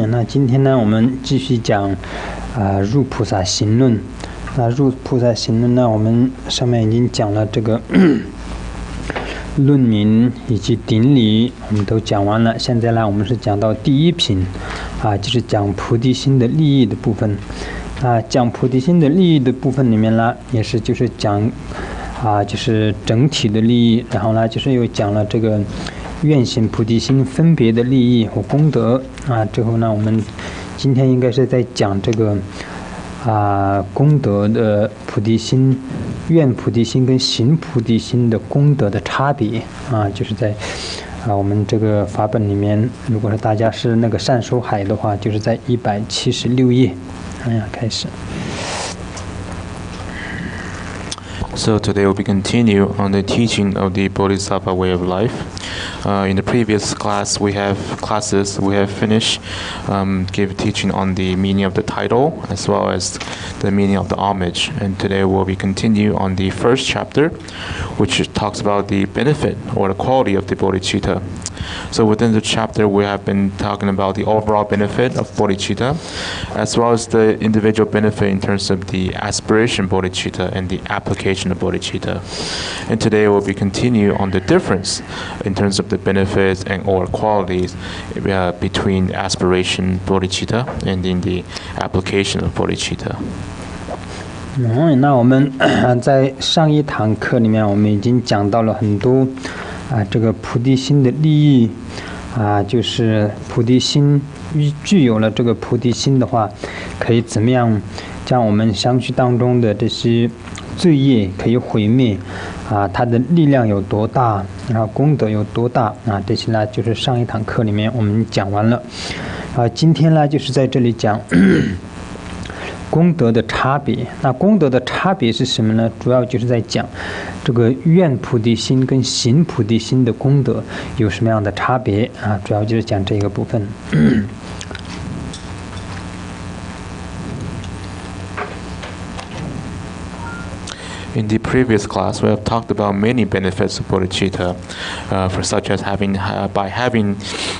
那今天呢，我们继续讲入菩萨行论。那入菩萨行论呢，我们上面已经讲了这个论名以及顶礼，我们都讲完了。现在呢，我们是讲到第一品，就是讲菩提心的利益的部分。讲菩提心的利益的部分里面呢，也是就是讲就是整体的利益，然后呢，就是又讲了这个愿行菩提心分别的利益和功德最后呢，我们今天应该是在讲这个功德的菩提心、愿菩提心跟行菩提心的功德的差别就是在我们这个法本里面，如果是大家是那个善收海的话，就是在176页。开始。So today we'll be continue on the teaching of the Bodhisattva way of life. In the previous classes we have finished give teaching on the meaning of the title as well as the meaning of the homage. And today we'll be continue on the first chapter, which talks about the benefit or the quality of the bodhicitta. So within the chapter we have been talking about the overall benefit of bodhicitta, as well as the individual benefit in terms of the aspiration bodhicitta and the application of bodhicitta. And today we'll be continue on the difference in terms of the benefits and or qualities between aspiration bodhicitta and in the application of bodhicitta. 那我们在上一堂课里面，我们已经讲到了很多这个菩提心的利益就是菩提心具有了这个菩提心的话，可以怎么样将我们相续当中的这些罪业可以毁灭它的力量有多大，然后功德有多大这些呢，就是上一堂课里面我们讲完了今天呢，就是在这里讲功德的差别。那功德的差别是什么呢？主要就是在讲这个愿菩提心跟行菩提心的功德有什么样的差别主要就是讲这个部分。In the previous class, we have talked about many benefits of bodhicitta, for such as by having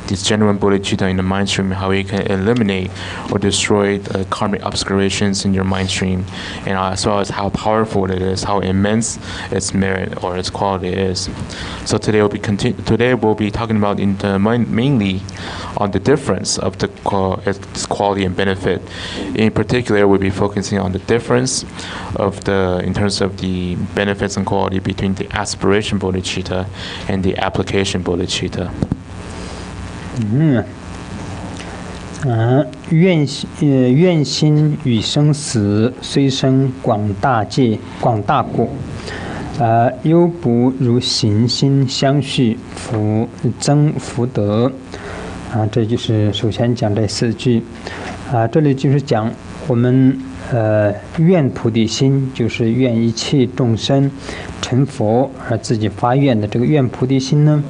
this genuine bodhicitta in the mind stream, how it can eliminate or destroy the karmic obscurations in your mind stream, and as well as how powerful it is, how immense its merit or its quality is. So today we'll be talking about mainly on the difference of its quality and benefit. In particular, we'll be focusing on the difference of in terms of the benefits and quality between the aspiration bodhicitta and the application bodhicitta. 愿心与生死，虽生广大界、广大果，犹不如行心相续，增福德。这就是首先讲这4句。这里就是讲我们愿菩提心，就是愿一切众生成佛而自己发愿的这个愿菩提心呢，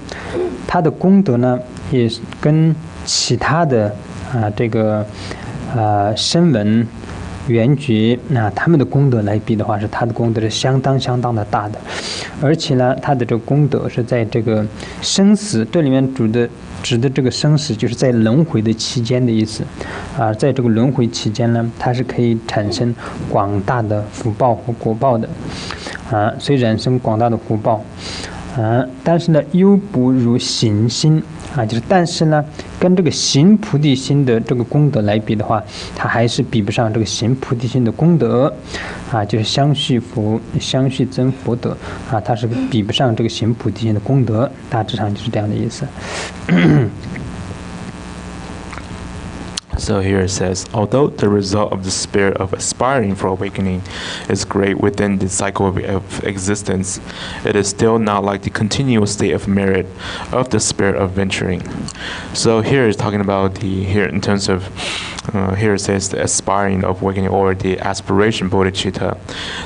它的功德呢，也跟其他的这个声闻缘觉他们的功德来比的话，是它的功德是相当的大的。而且呢，它的这个功德是在这个生死，这里面指的这个生死就是在轮回的期间的意思在这个轮回期间呢，它是可以产生广大的福报和果报的虽然生广大的福报但是呢，犹不如行心就是但是呢，跟这个行菩提心的这个功德来比的话，它还是比不上这个行菩提心的功德就是相续增福德它是比不上这个行菩提心的功德，大致上就是这样的意思。So here it says, although the result of the spirit of aspiring for awakening is great within the cycle of existence, it is still not like the continuous state of merit of the spirit of venturing. So here is talking about here in terms of here it says the aspiring of awakening, or the aspiration bodhicitta.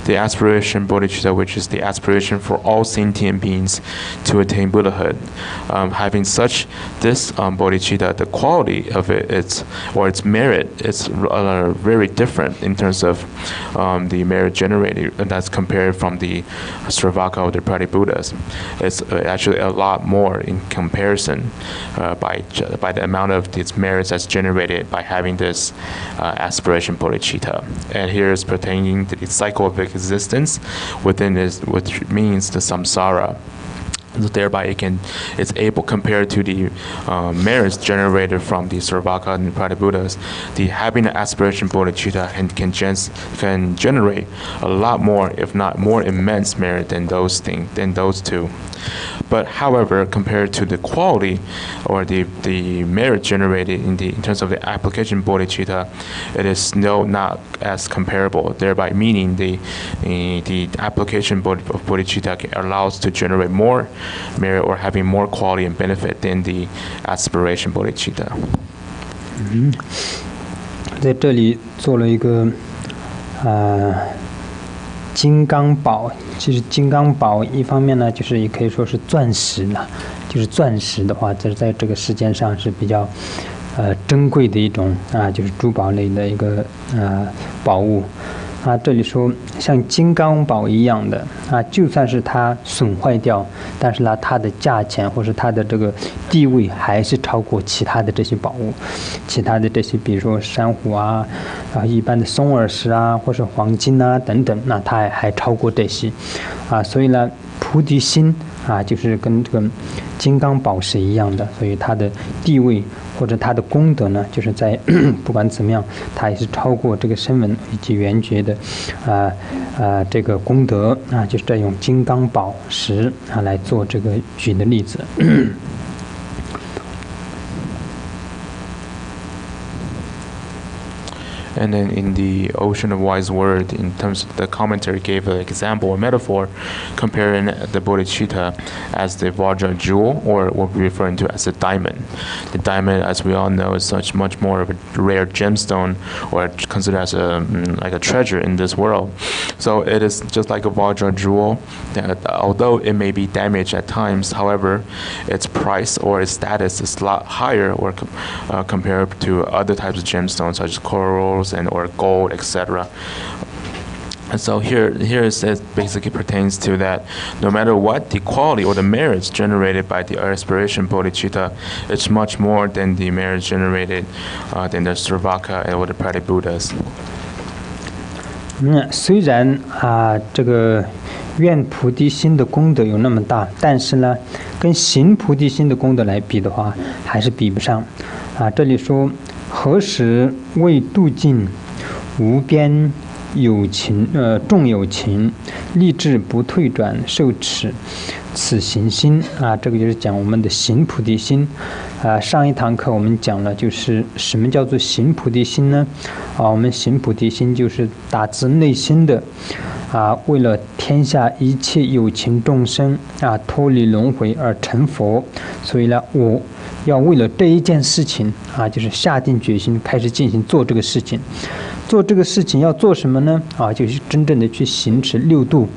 The aspiration bodhicitta, which is the aspiration for all sentient beings to attain Buddhahood. Having such this bodhicitta, the quality of it, its merit, is very different in terms of the merit generated, and that's compared from the Sravaka or the Pratibhuddhas. It's actually a lot more in comparison by the amount of these merits that's generated by having this aspiration bodhicitta. And here is pertaining to the cycle of existence within this, which means the samsara. So thereby it's able, compared to the merits generated from the Sravaka and the Pratibhuddhas, the having an aspiration bodhicitta can generate a lot more, if not more immense merit than those two. But however, compared to the quality or the merit generated in terms of the application bodhicitta, it is not as comparable. Thereby meaning the application of bodhicitta allows to generate more merit or having more quality and benefit than the aspiration bodhicitta. 在这里做了一个金刚宝，其实金刚宝一方面呢，就是也可以说是钻石了，就是钻石的话，这在这个世间上是比较珍贵的一种就是珠宝类的一个宝物。这里说像金刚宝一样的就算是它损坏掉，但是呢，它的价钱或是它的这个地位还是超过其他的这些宝物，其他的这些，比如说珊瑚然后一般的松耳石或是黄金等等，那它还超过这些所以呢，菩提心就是跟这个金刚宝石一样的，所以它的地位或者它的功德呢，就是在不管怎么样，它也是超过这个声闻以及缘觉的这个功德就是在用金刚宝石来做这个举的例子。And then in the Ocean of Wise Word, in terms of the commentary, gave an example or metaphor comparing the bodhicitta as the Vajra jewel, or what we're referring to as a diamond. The diamond, as we all know, is much more of a rare gemstone, or considered as like a treasure in this world. So it is just like a Vajra jewel, that although it may be damaged at times, however, its price or its status is a lot higher or compared to other types of gemstones, such as corals or gold, etc. And so here it says basically pertains to that no matter what the quality or the merits generated by the aspiration bodhicitta, it's much more than the merits generated than the Sravaka or the Pratibhuddhas. 虽然这个愿菩提心的功德有那么大，但是呢，跟行菩提心的功德来比的话，还是比不上。这里说何时为度尽无边有情众有情，立志不退转，受持此行心这个就是讲我们的行菩提心。上一堂课我们讲了，就是什么叫做行菩提心呢？我们行菩提心就是打自内心的为了天下一切有情众生脱离轮回而成佛，所以呢，我要为了这一件事情就是下定决心开始进行做这个事情。做这个事情要做什么呢？就是真正的去行持六度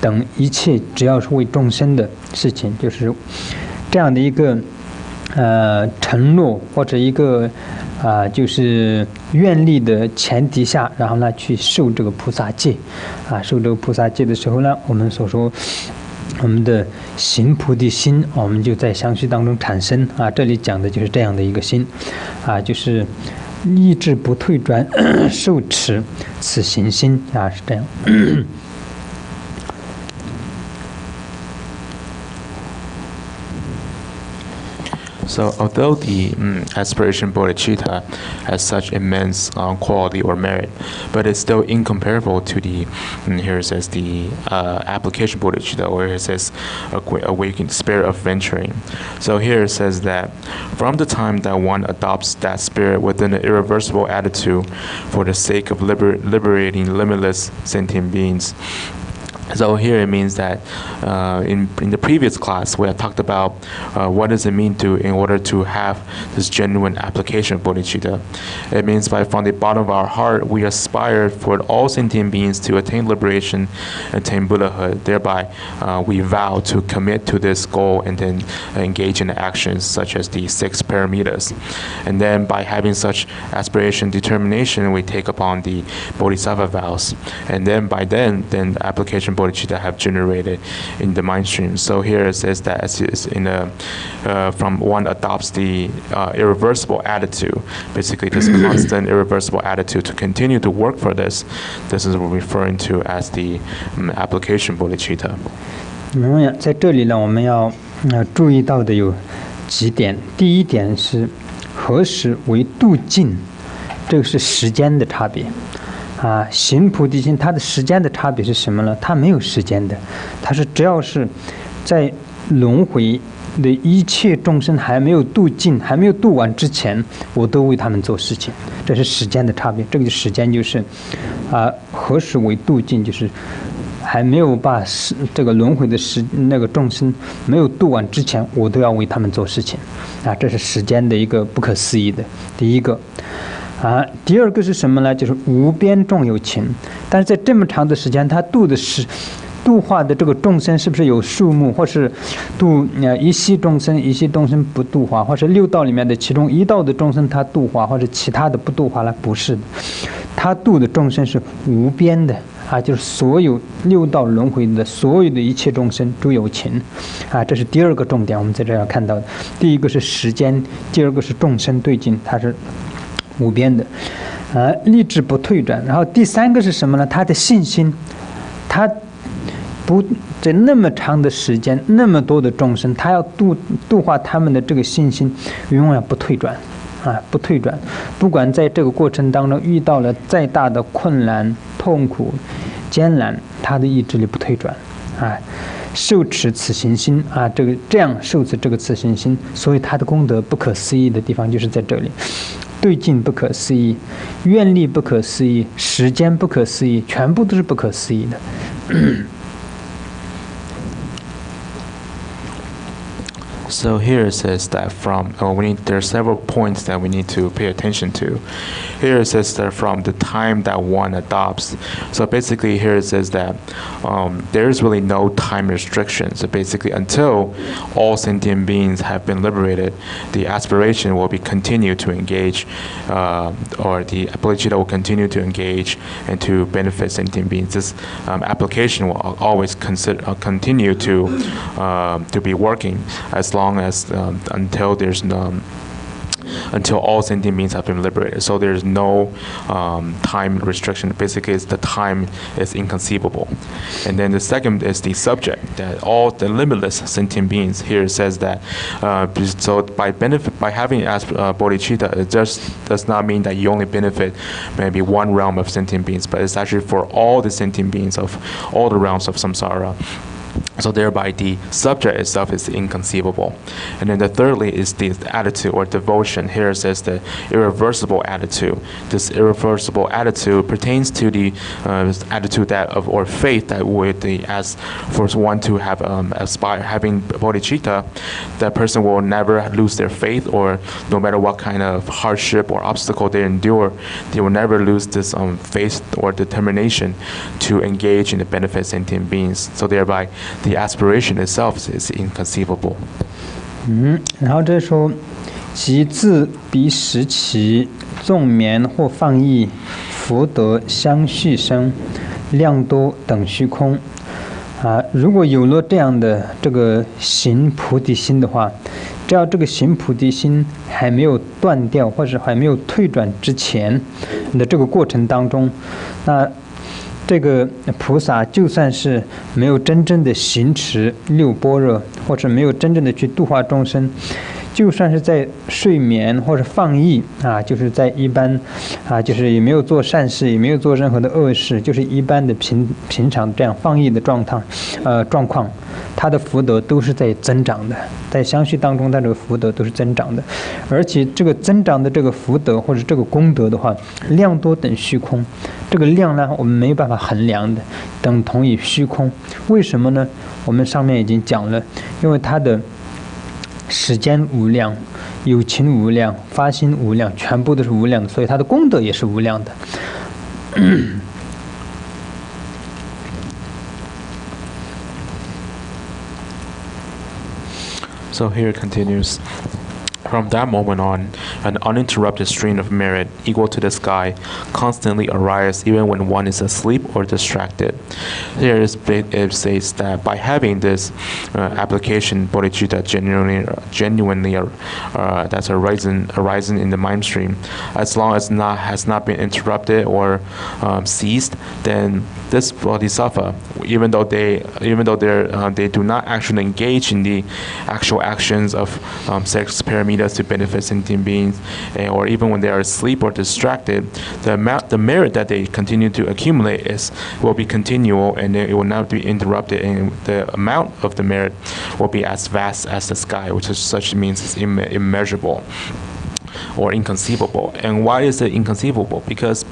等一切只要是为众生的事情，就是这样的一个承诺或者一个就是愿力的前提下，然后呢去受这个菩萨戒受这个菩萨戒的时候呢，我们所说我们的行菩提心，我们就在相续当中产生这里讲的就是这样的一个心就是立志不退转，受持此行心是这样。So although the aspiration bodhicitta has such immense quality or merit, but it's still incomparable to the, here it says the application bodhicitta, or it says awakened spirit of venturing. So here it says that from the time that one adopts that spirit within an irreversible attitude for the sake of liberating limitless sentient beings, So here it means that in the previous class we have talked about what does it mean in order to have this genuine application of bodhicitta. It means from the bottom of our heart we aspire for all sentient beings to attain liberation, attain Buddhahood. Thereby we vow to commit to this goal and then engage in actions such as the 6 paramitas. And then by having such aspiration, determination, we take upon the bodhisattva vows. And then by then application bodhicitta have generated in the mind stream. So here it says that from one adopts the irreversible attitude, basically this constant irreversible attitude to continue to work for this. This is what we're referring to as the application bodhicitta. 在这里呢，我们要注意到的有几点。第一点是何时为度尽，这个是时间的差别。行菩提心，它的时间的差别是什么呢？它没有时间的，它是只要是在轮回的一切众生还没有度尽、还没有度完之前，我都为他们做事情，这是时间的差别。这个时间就是何时为度尽，就是还没有把这个轮回的那个众生没有度完之前，我都要为他们做事情这是时间的一个不可思议的第一个。第二个是什么呢？就是无边众有情，但是在这么长的时间，他度化的这个众生是不是有数目，或是度一息众生不度化，或是6道里面的其中1道的众生他度化，或者其他的不度化了？不是的，他度的众生是无边的就是所有6道轮回的所有的一切众生诸有情这是第二个重点，我们在这要看到的。第一个是时间，第二个是众生对境，它是无边的立志不退转。然后第三个是什么呢？他的信心，他不在那么长的时间，那么多的众生，他要度化他们的这个信心永远不退转不退转。不管在这个过程当中遇到了再大的困难、痛苦、艰难，他的意志力不退转受持此行心这样受持这个此行心，所以他的功德不可思议的地方就是在这里。对境不可思议，愿力不可思议，时间不可思议，全部都是不可思议的。So here it says that there are several points that we need to pay attention to. Here it says that from the time that one adopts. So basically here it says that there is really no time restriction. So basically until all sentient beings have been liberated, the aspiration will be continued to engage, or the bodhicitta will continue to engage and to benefit sentient beings. This application will always continue to be working as long as until all sentient beings have been liberated. So there's no time restriction. Basically, the time is inconceivable. And then the second is the subject, that all the limitless sentient beings. Here it says that so by having bodhicitta, it just does not mean that you only benefit maybe one realm of sentient beings, but it's actually for all the sentient beings of all the realms of samsara. So thereby the subject itself is inconceivable. And then the thirdly is the attitude or devotion. Here it says the irreversible attitude. This irreversible attitude pertains to the attitude or faith that would as for one to have having bodhicitta, that person will never lose their faith, or no matter what kind of hardship or obstacle they endure, they will never lose this faith or determination to engage in the benefit of sentient beings. So thereby the aspiration itself is inconceivable. 然后这说，即自彼时起，纵眠或放逸，福德相续生，量多等虚空。如果有了这样的这个行菩提心的话，只要这个行菩提心还没有断掉，或者还没有退转之前的这个过程当中，那这个菩萨就算是没有真正的行持6般若，或者没有真正的去度化众生，就算是在睡眠或者放逸啊，就是在一般啊，就是也没有做善事，也没有做任何的恶事，就是一般的平常这样放逸的状况，他的福德都是在增长的，在相续当中，他这个福德都是增长的，而且这个增长的这个福德或者这个功德的话，量多等虚空，这个量呢我们没有办法衡量的，等同于虚空。为什么呢？我们上面已经讲了，因为它的时间无量，有情无量，发心无量，全部都是无量的，所以它的功德也是无量的。So here it continues. From that moment on, an uninterrupted stream of merit equal to the sky constantly arises even when one is asleep or distracted. Here it says that by having this application, bodhicitta genuinely that's arising in the mind stream, as long as has not been interrupted or ceased, then this bodhisattva, even though they do not actually engage in the actual actions of six paramitas to benefit sentient beings, or even when they are asleep or distracted, the merit that they continue to accumulate will be continual, and it will not be interrupted, and the amount of the merit will be as vast as the sky, which is such means it's immeasurable or inconceivable. And why is it inconceivable? Because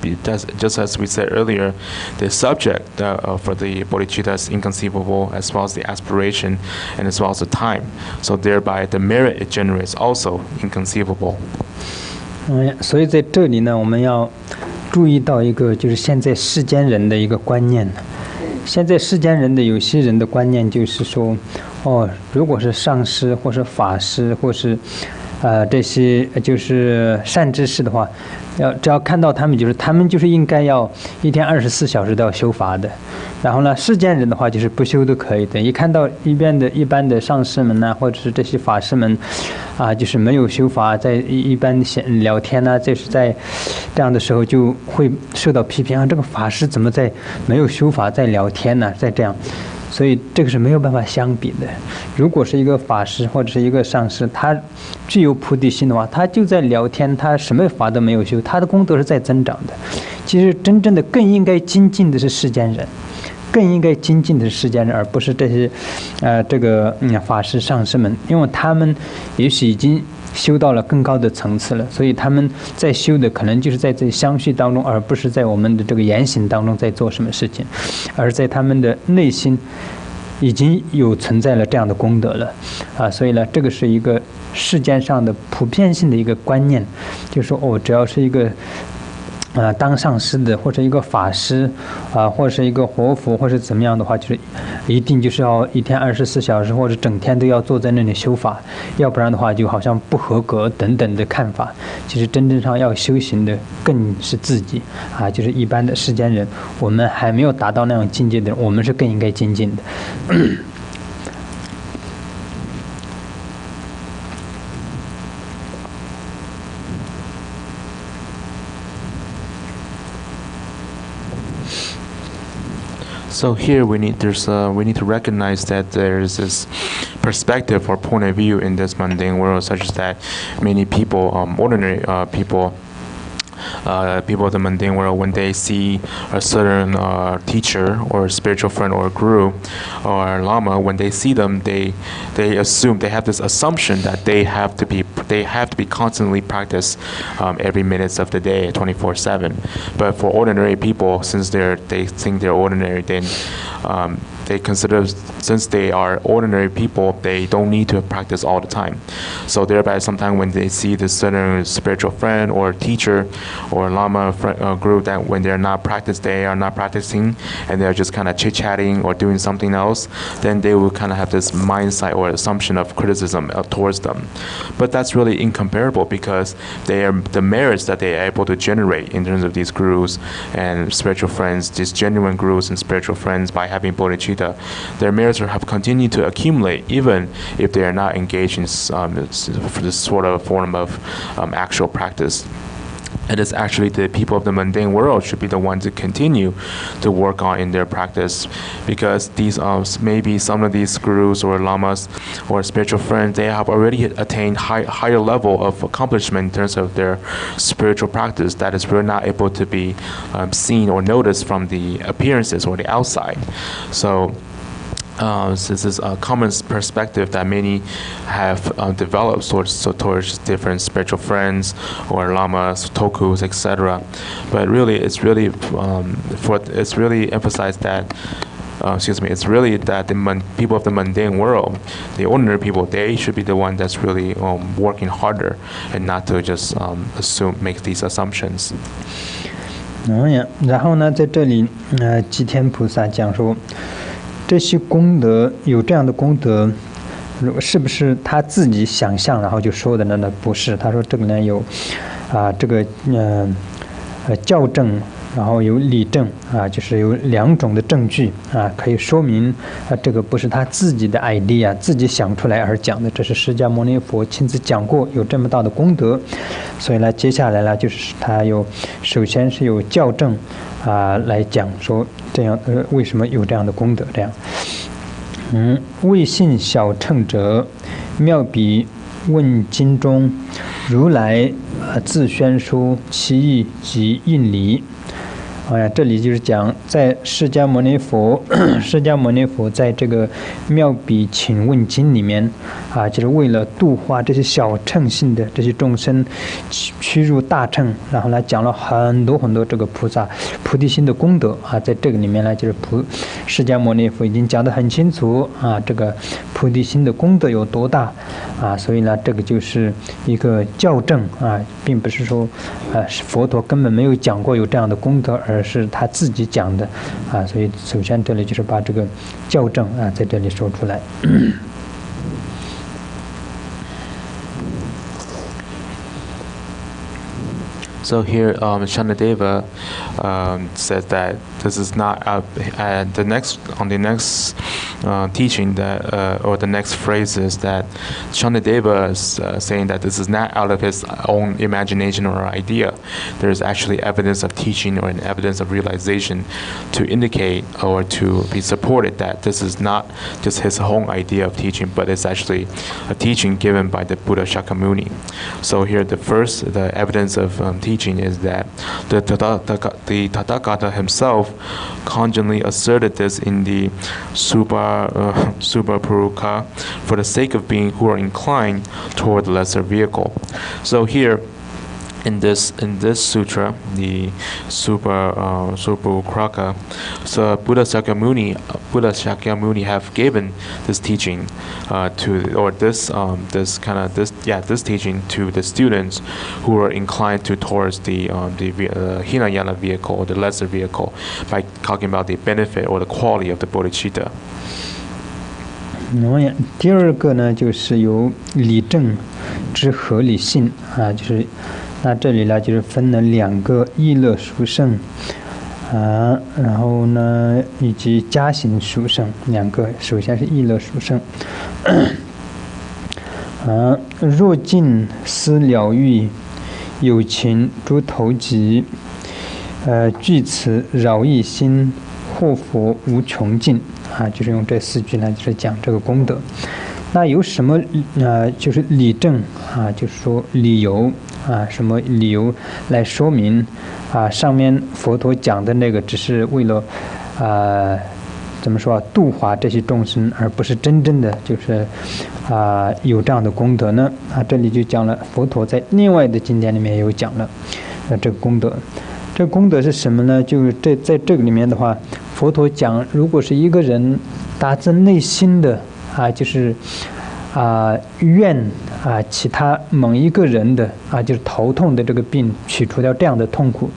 just as we said earlier, the subject for the bodhicitta is inconceivable, as well as the aspiration and as well as the time. So thereby the merit it generates also inconceivable. 所以在这里呢，我们要注意到一个就是现在世间人的一个观念。现在世间人的有些人的观念就是说，如果是上师或是法师或是这些就是善知识的话，只要看到他们就是应该要一天24小时都要修法的。然后呢，世间人的话就是不修都可以的。一看到一般的上师们呢，或者是这些法师们，就是没有修法，在一般聊天呢，就是在这样的时候就会受到批评啊，这个法师怎么在没有修法在聊天呢？在这样。所以这个是没有办法相比的。如果是一个法师或者是一个上师，他具有菩提心的话，他就在聊天，他什么法都没有修，他的功德是在增长的。其实真正的更应该精进的是世间人，更应该精进的是世间人，而不是这些法师上师们，因为他们也许已经修到了更高的层次了，所以他们在修的可能就是在这相续当中，而不是在我们的这个言行当中在做什么事情，而在他们的内心已经有存在了这样的功德了所以呢，这个是一个世间上的普遍性的一个观念，就是说只要是一个当上师的或者一个法师或者是一个活佛或者怎么样的话，就是一定就是要一天24小时或者整天都要坐在那里修法，要不然的话就好像不合格等等的看法。其实真正上要修行的更是自己就是一般的世间人，我们还没有达到那种境界的人，我们是更应该精进的。So here we need to recognize that there is this perspective or point of view in this mundane world, such as that many people, ordinary people of the mundane world, when they see a certain teacher or spiritual friend or guru or lama, when they see them, they assume, they have this assumption that they have to be constantly practiced every minute of the day, 24/7. But for ordinary people, since they think they're ordinary, then they consider, since they are ordinary people, they don't need to practice all the time. So thereby, sometimes when they see this certain spiritual friend or teacher or lama group, that when they are not practicing, and they're just kind of chit-chatting or doing something else, then they will kind of have this mindset or assumption of criticism towards them. But that's really incomparable, because the merits that they are able to generate in terms of these gurus and spiritual friends, these genuine gurus and spiritual friends, by having bodhicitta, their merits have continued to accumulate even if they are not engaged in this sort of form of actual practice. It is actually the people of the mundane world should be the ones to continue to work on in their practice, because these maybe some of these gurus or lamas or spiritual friends, they have already attained higher level of accomplishment in terms of their spiritual practice that is really not able to be seen or noticed from the appearances or the outside. So this is a common perspective that many have developed towards different spiritual friends or lamas, tokus, etc. But really, it's really emphasized that. It's really that the people of the mundane world, the ordinary people, they should be the one that's really working harder, and not to just make these assumptions. 然后呢，在这里，吉天菩萨讲说，这些功德有这样的功德，是不是他自己想象然后就说的呢？不是，他说这个呢有，这个校正。然后有理证就是有2种的证据可以说明这个不是他自己的 idea 自己想出来而讲的，这是释迦牟尼佛亲自讲过，有这么大的功德。所以呢，接下来呢就是他首先是有校正来讲说这样为什么有这样的功德这样。未信小乘者，妙比问经中，如来自宣说其意及应理。这里就是讲，在释迦牟尼佛在这个妙比请问经里面就是为了度化这些小乘性的这些众生，趋入大乘，然后呢讲了很多很多这个菩萨菩提心的功德在这个里面呢，就是释迦牟尼佛已经讲得很清楚这个菩提心的功德有多大所以呢，这个就是一个校正并不是说佛陀根本没有讲过有这样的功德，而是他自己讲的所以首先这里就是把这个校正在这里说出来。So here, Shanadeva says that this is not the next teaching that or the next phrase is that Shanadeva is saying that this is not out of his own imagination or idea. There is actually evidence of teaching or an evidence of realization to indicate or to be supported that this is not just his own idea of teaching, but it's actually a teaching given by the Buddha Shakyamuni. So here, the evidence of teaching is that the Tathagata himself constantly asserted this in the Subhapuruka for the sake of being who are inclined toward the lesser vehicle. So here, in this sutra, the Subhapuruka, so Buddha Shakyamuni have given this teaching this teaching to the students who are inclined towards the Hinayana vehicle or the lesser vehicle by talking about the benefit or the quality of the bodhicitta. 第二个呢，就是有理证之合理性就是那这里呢就是分了2个意乐殊胜然后呢以及加行殊胜2个，首先是意乐殊胜若尽思了欲，有情诸投集具此饶益心，或佛无穷尽就是用这4句呢，就是讲这个功德。那有什么就是理证就是说理由什么理由来说明上面佛陀讲的那个只是为了怎么说度化这些众生，而不是真正的就是有这样的功德呢？这里就讲了，佛陀在另外的经典里面也有讲了这个功德。这个功德是什么呢？就是在这个里面的话，佛陀讲，如果是一个人打自内心的就是愿其他某一个人的就是头痛的这个病取除掉这样的痛苦，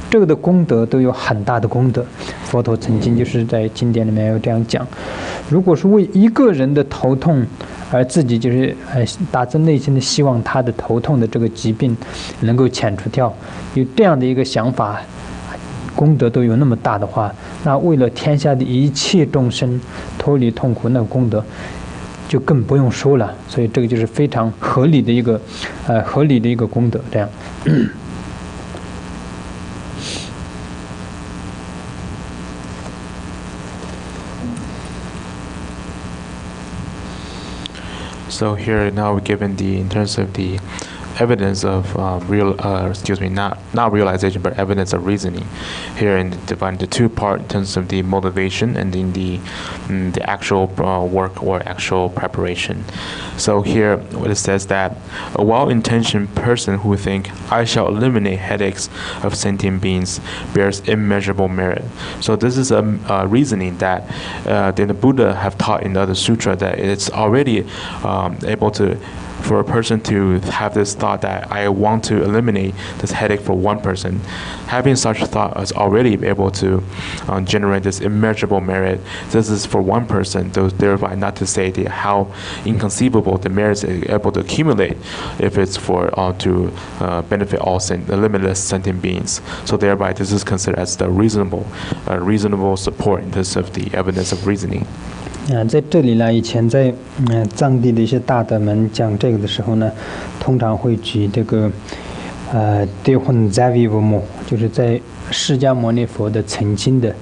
这个的功德都有很大的功德。佛陀曾经就是在经典里面有这样讲，如果是为一个人的头痛而自己就是打自内心的希望他的头痛的这个疾病能够遣除掉，有这样的一个想法，功德都有那么大的话，那为了天下的一切众生脱离痛苦，那个功德就更不用说了。所以这个就是非常合理的一个功德这样。So here now we're given in terms of the evidence of not realization, but evidence of reasoning. Here in dividing the two part in terms of the motivation and in the actual work or actual preparation. So here what it says that a well-intentioned person who think I shall eliminate headaches of sentient beings bears immeasurable merit. So this is a reasoning that the Buddha have taught in the other sutra, that it's already able to, for a person to have this thought that I want to eliminate this headache for one person, having such thought is already able to generate this immeasurable merit. This is for one person, thereby not to say how inconceivable the merits is able to accumulate if it's for to benefit all limitless sentient beings. So thereby this is considered as the reasonable support in terms of the evidence of reasoning. 在这里呢，以前在藏地的一些大德们讲这个的时候呢，通常会举这个Dehun Zavivumo， 就是在释迦牟尼佛的曾经的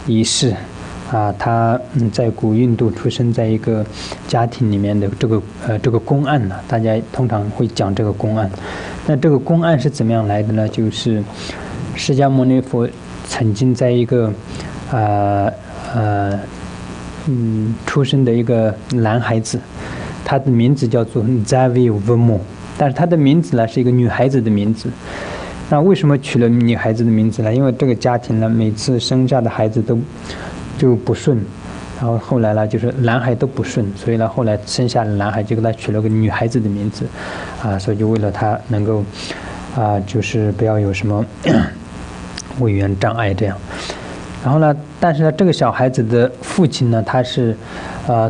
仪式啊，他在古印度出生在一个家庭里面的这个公案呢，大家通常会讲这个公案。那这个公案是怎么样来的呢？就是释迦牟尼佛曾经在一个出生的一个男孩子，他的名字叫做 Zavivumo， 但是他的名字呢是一个女孩子的名字。那为什么取了女孩子的名字呢？因为这个家庭呢，每次生下的孩子就不顺，然后后来呢，就是男孩都不顺，所以呢，后来生下的男孩就给他取了个女孩子的名字，所以就为了他能够就是不要有什么位元障碍这样。然后呢，但是呢，这个小孩子的父亲呢，他是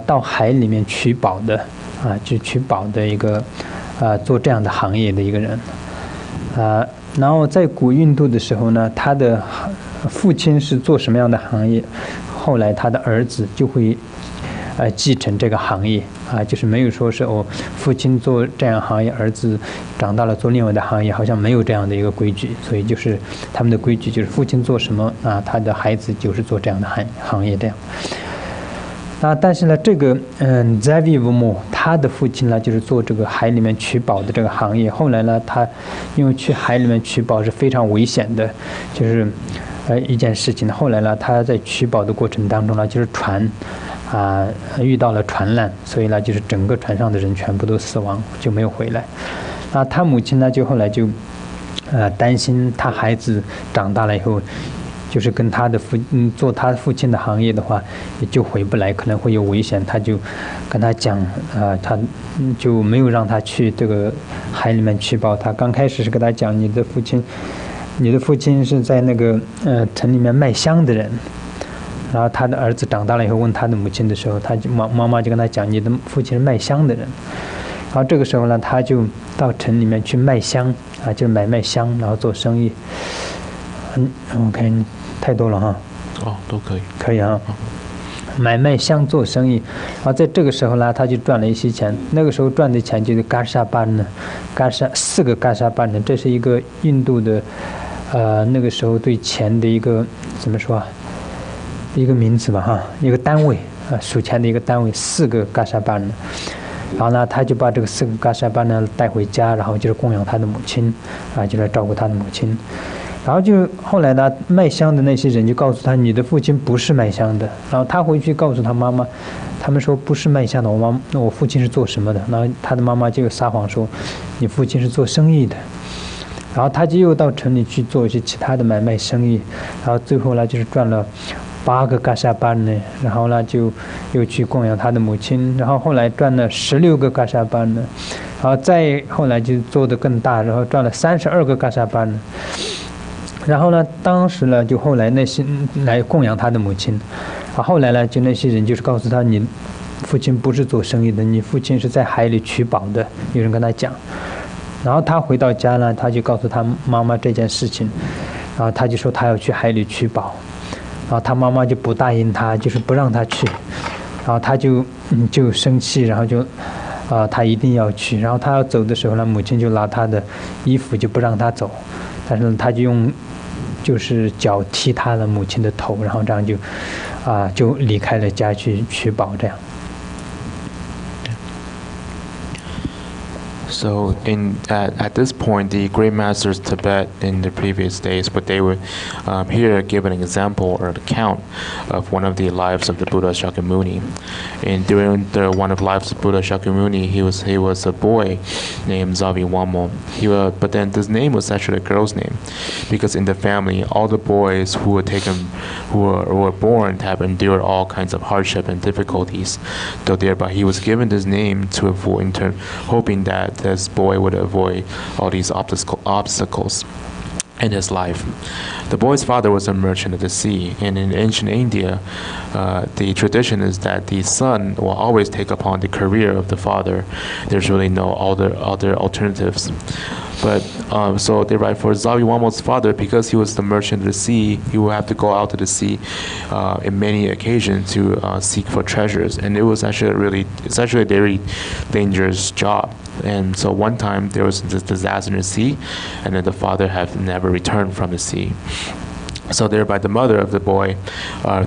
到海里面取宝的就取宝的一个做这样的行业的一个人然后在古印度的时候呢，他的父亲是做什么样的行业，后来他的儿子就会继承这个行业就是没有说是父亲做这样行业，儿子长大了做另外的行业，好像没有这样的一个规矩。所以就是他们的规矩就是父亲做什么他的孩子就是做这样的行业这样。但是呢，这个Zavivumo 他的父亲呢，就是做这个海里面取宝的这个行业。后来呢，他因为去海里面取宝是非常危险的，就是一件事情。后来呢，他在取宝的过程当中呢，就是船遇到了船难，所以呢，就是整个船上的人全部都死亡，就没有回来。他母亲呢，就后来就担心他孩子长大了以后，就是跟他的做他父亲的行业的话，也就回不来，可能会有危险。他就跟他讲他就没有让他去这个海里面取宝。他刚开始是跟他讲，你的父亲是在那个城里面卖香的人。然后他的儿子长大了以后问他的母亲的时候，妈妈就跟他讲，你的父亲是卖香的人。然后这个时候呢，他就到城里面去卖香就买卖香，然后做生意。OK， 太多了哈。都可以。可以买卖香做生意，然后在这个时候呢，他就赚了一些钱。那个时候赚的钱就是4个嘎沙班呢，这是一个印度的那个时候对钱的一个怎么说一个名词吧一个单位数钱的一个单位，4个嘎沙班呢。然后呢，他就把这个4个嘎沙班呢带回家，然后就是供养他的母亲就来照顾他的母亲。然后就后来呢，卖香的那些人就告诉他，你的父亲不是卖香的。然后他回去告诉他妈妈，他们说不是卖香的，我父亲是做什么的？然后他的妈妈就撒谎说，你父亲是做生意的。然后他就又到城里去做一些其他的买卖生意，然后最后呢，就是赚了8个嘎沙班呢，然后呢就又去供养他的母亲，然后后来赚了16个嘎沙班呢，然后再后来就做得更大，然后赚了32个嘎沙班呢。然后呢，当时呢，就后来那些来供养他的母亲，后来呢，就那些人就是告诉他，你父亲不是做生意的，你父亲是在海里取宝的。有人跟他讲，然后他回到家呢，他就告诉他妈妈这件事情，然后他就说他要去海里取宝，然后他妈妈就不答应他，就是不让他去，然后他就生气，然后就他一定要去，然后他要走的时候呢，母亲就拿他的衣服就不让他走，但是他就用就是脚踢他的母亲的头，然后这样就离开了家去取宝这样。So at this point, the great masters Tibet in the previous days, but they would here give an example or an account of one of the lives of the Buddha Shakyamuni. And during one of the lives of Buddha Shakyamuni, he was a boy named Zaviwamo. But then this name was actually a girl's name, because in the family, all the boys who were born have endured all kinds of hardship and difficulties. So thereby he was given this name to avoid, hoping that this boy would avoid all these obstacles in his life. The boy's father was a merchant of the sea, and in ancient India, the tradition is that the son will always take upon the career of the father. There's really no other alternatives. But so they write for Zaviwamo's father, because he was the merchant of the sea, he would have to go out to the sea in many occasions to seek for treasures, and it's actually a very dangerous job. And so one time there was this disaster in the sea, and then the father had never returned from the sea. So thereby the mother of the boy,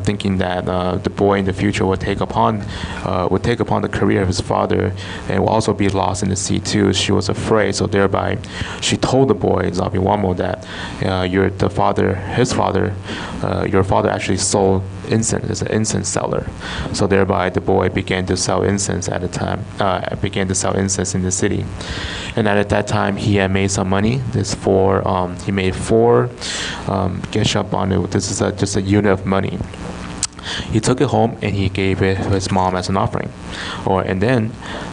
thinking that the boy in the future would take upon the career of his father and will also be lost in the sea too, she was afraid. So thereby she told the boy, Zaviwamo, that your father actually sold incense, is an incense seller. So thereby the boy began to sell incense in the city. And at that time he had made some money. He made 4 gesha banu. This is just a unit of money. He took it home and he gave it to his mom as an offering.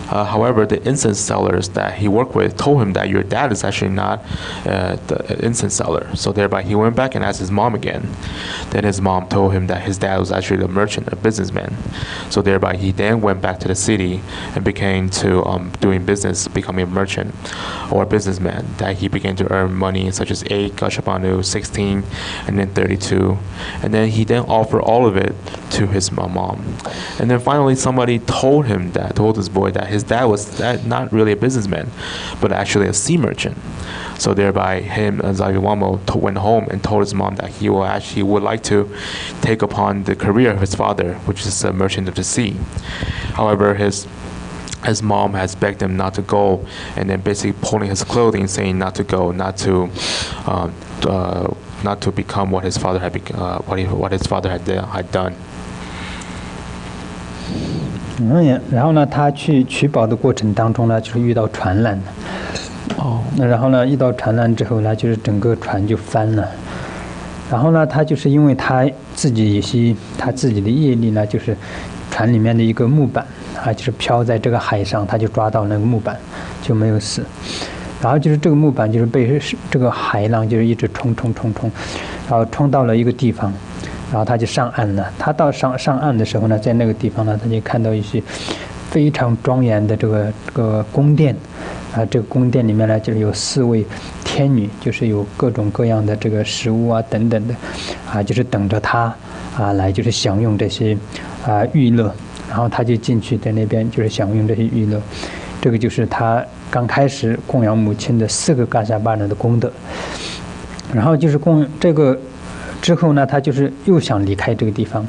However, the incense sellers that he worked with told him that your dad is actually not the incense seller. So thereby he went back and asked his mom again. Then his mom told him that his dad was actually a merchant, a businessman. So thereby he then went back to the city and began to doing business, becoming a merchant or a businessman. That he began to earn money such as 8 gashabanu, 16, and then 32. And then he then offered all of it to his mom. And then finally somebody told this boy that his dad was not really a businessman, but actually a sea merchant. So thereby Zaviwamo went home and told his mom that he would like to take upon the career of his father, which is a merchant of the sea. However, his mom has begged him not to go, and then basically pulling his clothing, saying not to go, not to become what his father had done. 然后呢，他去取宝的过程当中呢，就是遇到船难。然后呢，遇到船难之后呢，就是整个船就翻了。然后呢，他就是因为他自己的业力呢，就是船里面的一个木板就是漂在这个海上，他就抓到那个木板，就没有死。然后就是这个木板就是被这个海浪就是一直冲，然后冲到了一个地方。然后他就上岸了。他到上岸的时候呢，在那个地方呢，他就看到一些非常庄严的这个宫殿。这个宫殿里面呢，就是有4位天女，就是有各种各样的这个食物等等的就是等着他来就是享用这些娱乐。然后他就进去在那边就是享用这些娱乐。这个就是他刚开始供养母亲的4个嘎萨巴呢的功德。然后就是这个之后呢，他就是又想离开这个地方，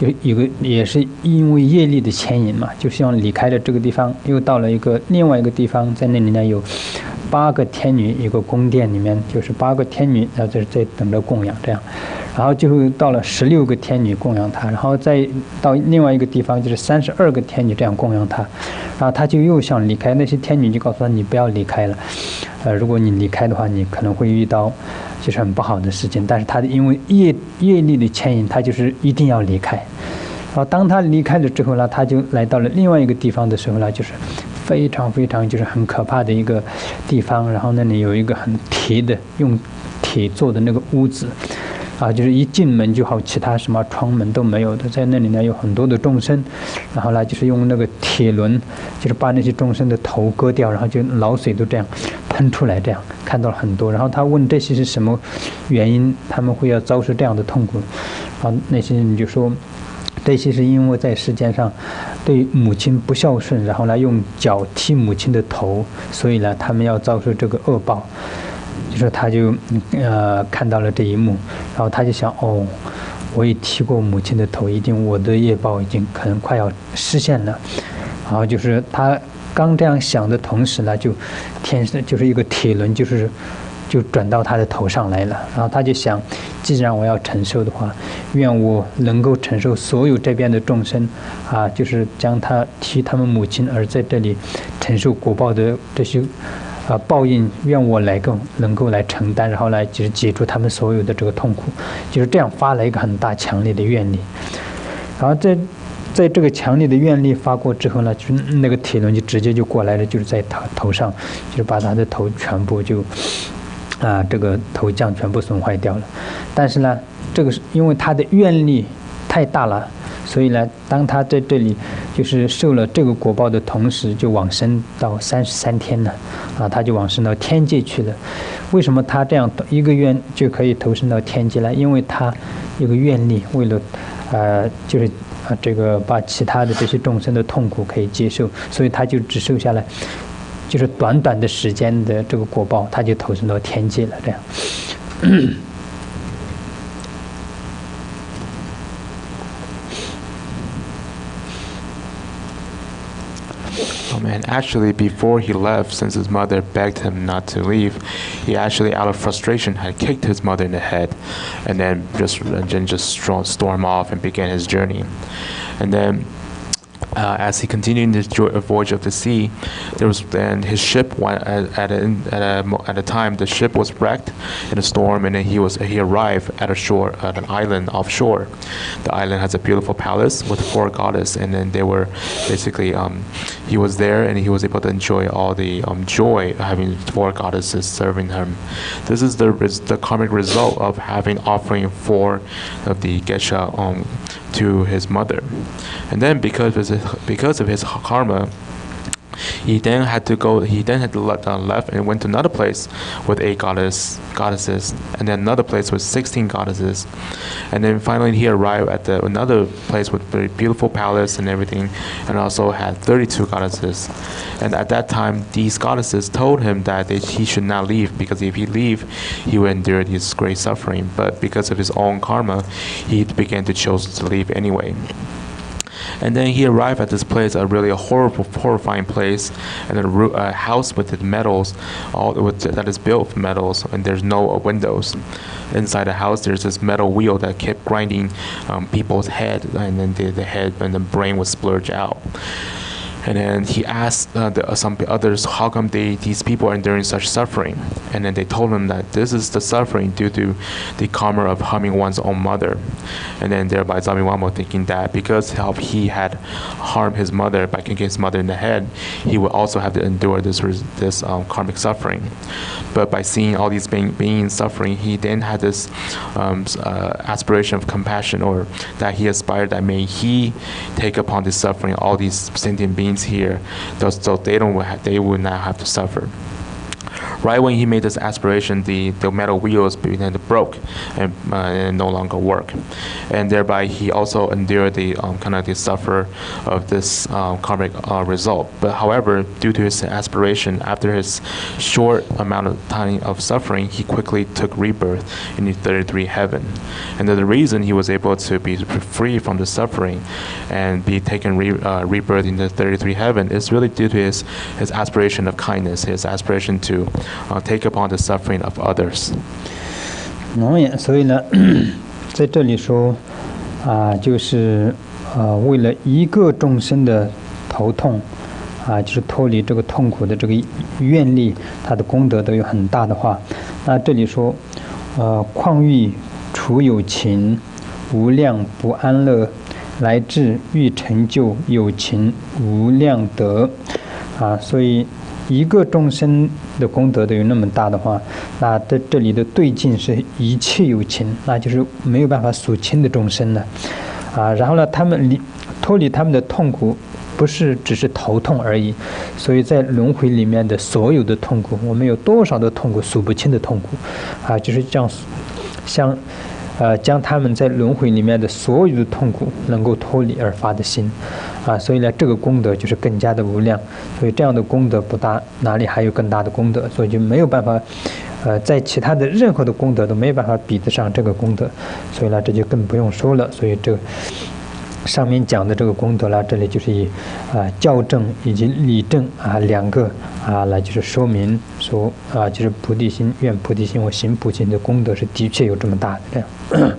就也是因为业力的牵引嘛，就希望离开了这个地方，又到了另外一个地方，在那里呢有8个天女，一个宫殿里面就是8个天女，然后就是在等着供养这样，然后就到了16个天女供养他，然后再到另外一个地方就是32个天女这样供养他，然后他就又想离开，那些天女就告诉他你不要离开了，如果你离开的话，你可能会遇到就是很不好的事情，但是他因为业力的牵引，他就是一定要离开。然后当他离开了之后呢，他就来到了另外一个地方的时候呢，就是非常就是很可怕的一个地方，然后那里有一个很铁的用铁做的那个屋子就是一进门就好，其他什么窗门都没有的，在那里呢有很多的众生，然后呢就是用那个铁轮，就是把那些众生的头割掉，然后就老水都这样喷出来，这样看到了很多。然后他问这些是什么原因，他们会要遭受这样的痛苦，然后那些人就说，这些是因为在世间上对母亲不孝顺，然后呢用脚踢母亲的头，所以呢他们要遭受这个恶报。就是他就看到了这一幕，然后他就想我也踢过母亲的头，一定我的业报已经可能快要实现了。然后就是他刚这样想的同时呢，就天上就是一个铁轮，就转到他的头上来了。然后他就想，既然我要承受的话，愿我能够承受所有这边的众生就是将他替他们母亲而在这里承受果报的这些报应，愿我能够来承担，然后来就是解除他们所有的这个痛苦，就是这样发了一个很大强烈的愿力。然后在这个强烈的愿力发过之后呢，就是那个铁轮就直接就过来了，就是在他头上，就是把他的头全部就这个头浆全部损坏掉了。但是呢，这个是因为他的愿力太大了，所以呢，当他在这里就是受了这个果报的同时，就往生到33天了他就往生到天界去了。为什么他这样一个愿就可以投生到天界呢？因为他有个愿力，为了就是这个把其他的这些众生的痛苦可以接受，所以他就只受下来就是短短的时间的这个果报，他就投生到天界了。这样。And actually, before he left, since his mother begged him not to leave, he actually, out of frustration, had kicked his mother in the head, and then just stormed off and began his journey. And then, as he continued his voyage of the sea, his ship went at a time the ship was wrecked in a storm, and then he arrived at an island offshore. The island has a beautiful palace with 4 goddesses, and then they were basically he was there and he was able to enjoy all the joy of having 4 goddesses serving him. This is the karmic result of offering 4 of the gesha to his mother. And then because of his karma, he then had left and went to another place with 8 goddesses, and then another place with 16 goddesses, and then finally he arrived at another place with very beautiful palace and everything, and also had 32 goddesses. And at that time, these goddesses told him that he should not leave, because if he leave, he would endure this great suffering. But because of his own karma, he began to choose to leave anyway. And then he arrived at this place, a horrifying place, and a house with the metals, that is built from metals, and there's no windows. Inside the house, there's this metal wheel that kept grinding people's head, and then the head and the brain would splurge out. And then he asked some others, how come these people are enduring such suffering? And then they told him that this is the suffering due to the karma of harming one's own mother. And then thereby Zamiwamo thinking that because he had harmed his mother by kicking his mother in the head, he would also have to endure this karmic suffering. But by seeing all these beings suffering, he then had this aspiration of compassion, or that he aspired that may he take upon this suffering all these sentient beings here, so they would not have to suffer. Right when he made this aspiration, the metal wheels began to broke and no longer work, and thereby he also endured the suffer of this karmic result. But however, due to his aspiration, after his short amount of time of suffering, he quickly took rebirth in the 33 heaven. And the reason he was able to be free from the suffering and be taken rebirth in the 33 heaven is really due to his aspiration of kindness, his aspiration to take upon the suffering of others. 所以呢，在这里说就是为了一个众生的头痛就是脱离这个痛苦的这个愿力，他的功德都有很大的话，那这里说况欲除有情，无量不安乐，来至欲成就有情无量德所以一个众生的功德都有那么大的话，那在这里的对境是一切有情，那就是没有办法数清的众生了然后呢，他们脱离他们的痛苦，不是只是头痛而已，所以在轮回里面的所有的痛苦，我们有多少的痛苦，数不清的痛苦就是这样，将他们在轮回里面的所有的痛苦能够脱离而发的心所以呢，这个功德就是更加的无量，所以这样的功德不大，哪里还有更大的功德？所以就没有办法在其他的任何的功德都没有办法比得上这个功德，所以呢，这就更不用说了。所以这个上面讲的这个功德啦，这里就是以教正以及理正两个来就是说明说就是菩提心、愿菩提心或行菩提心的功德是的确有这么大的这样。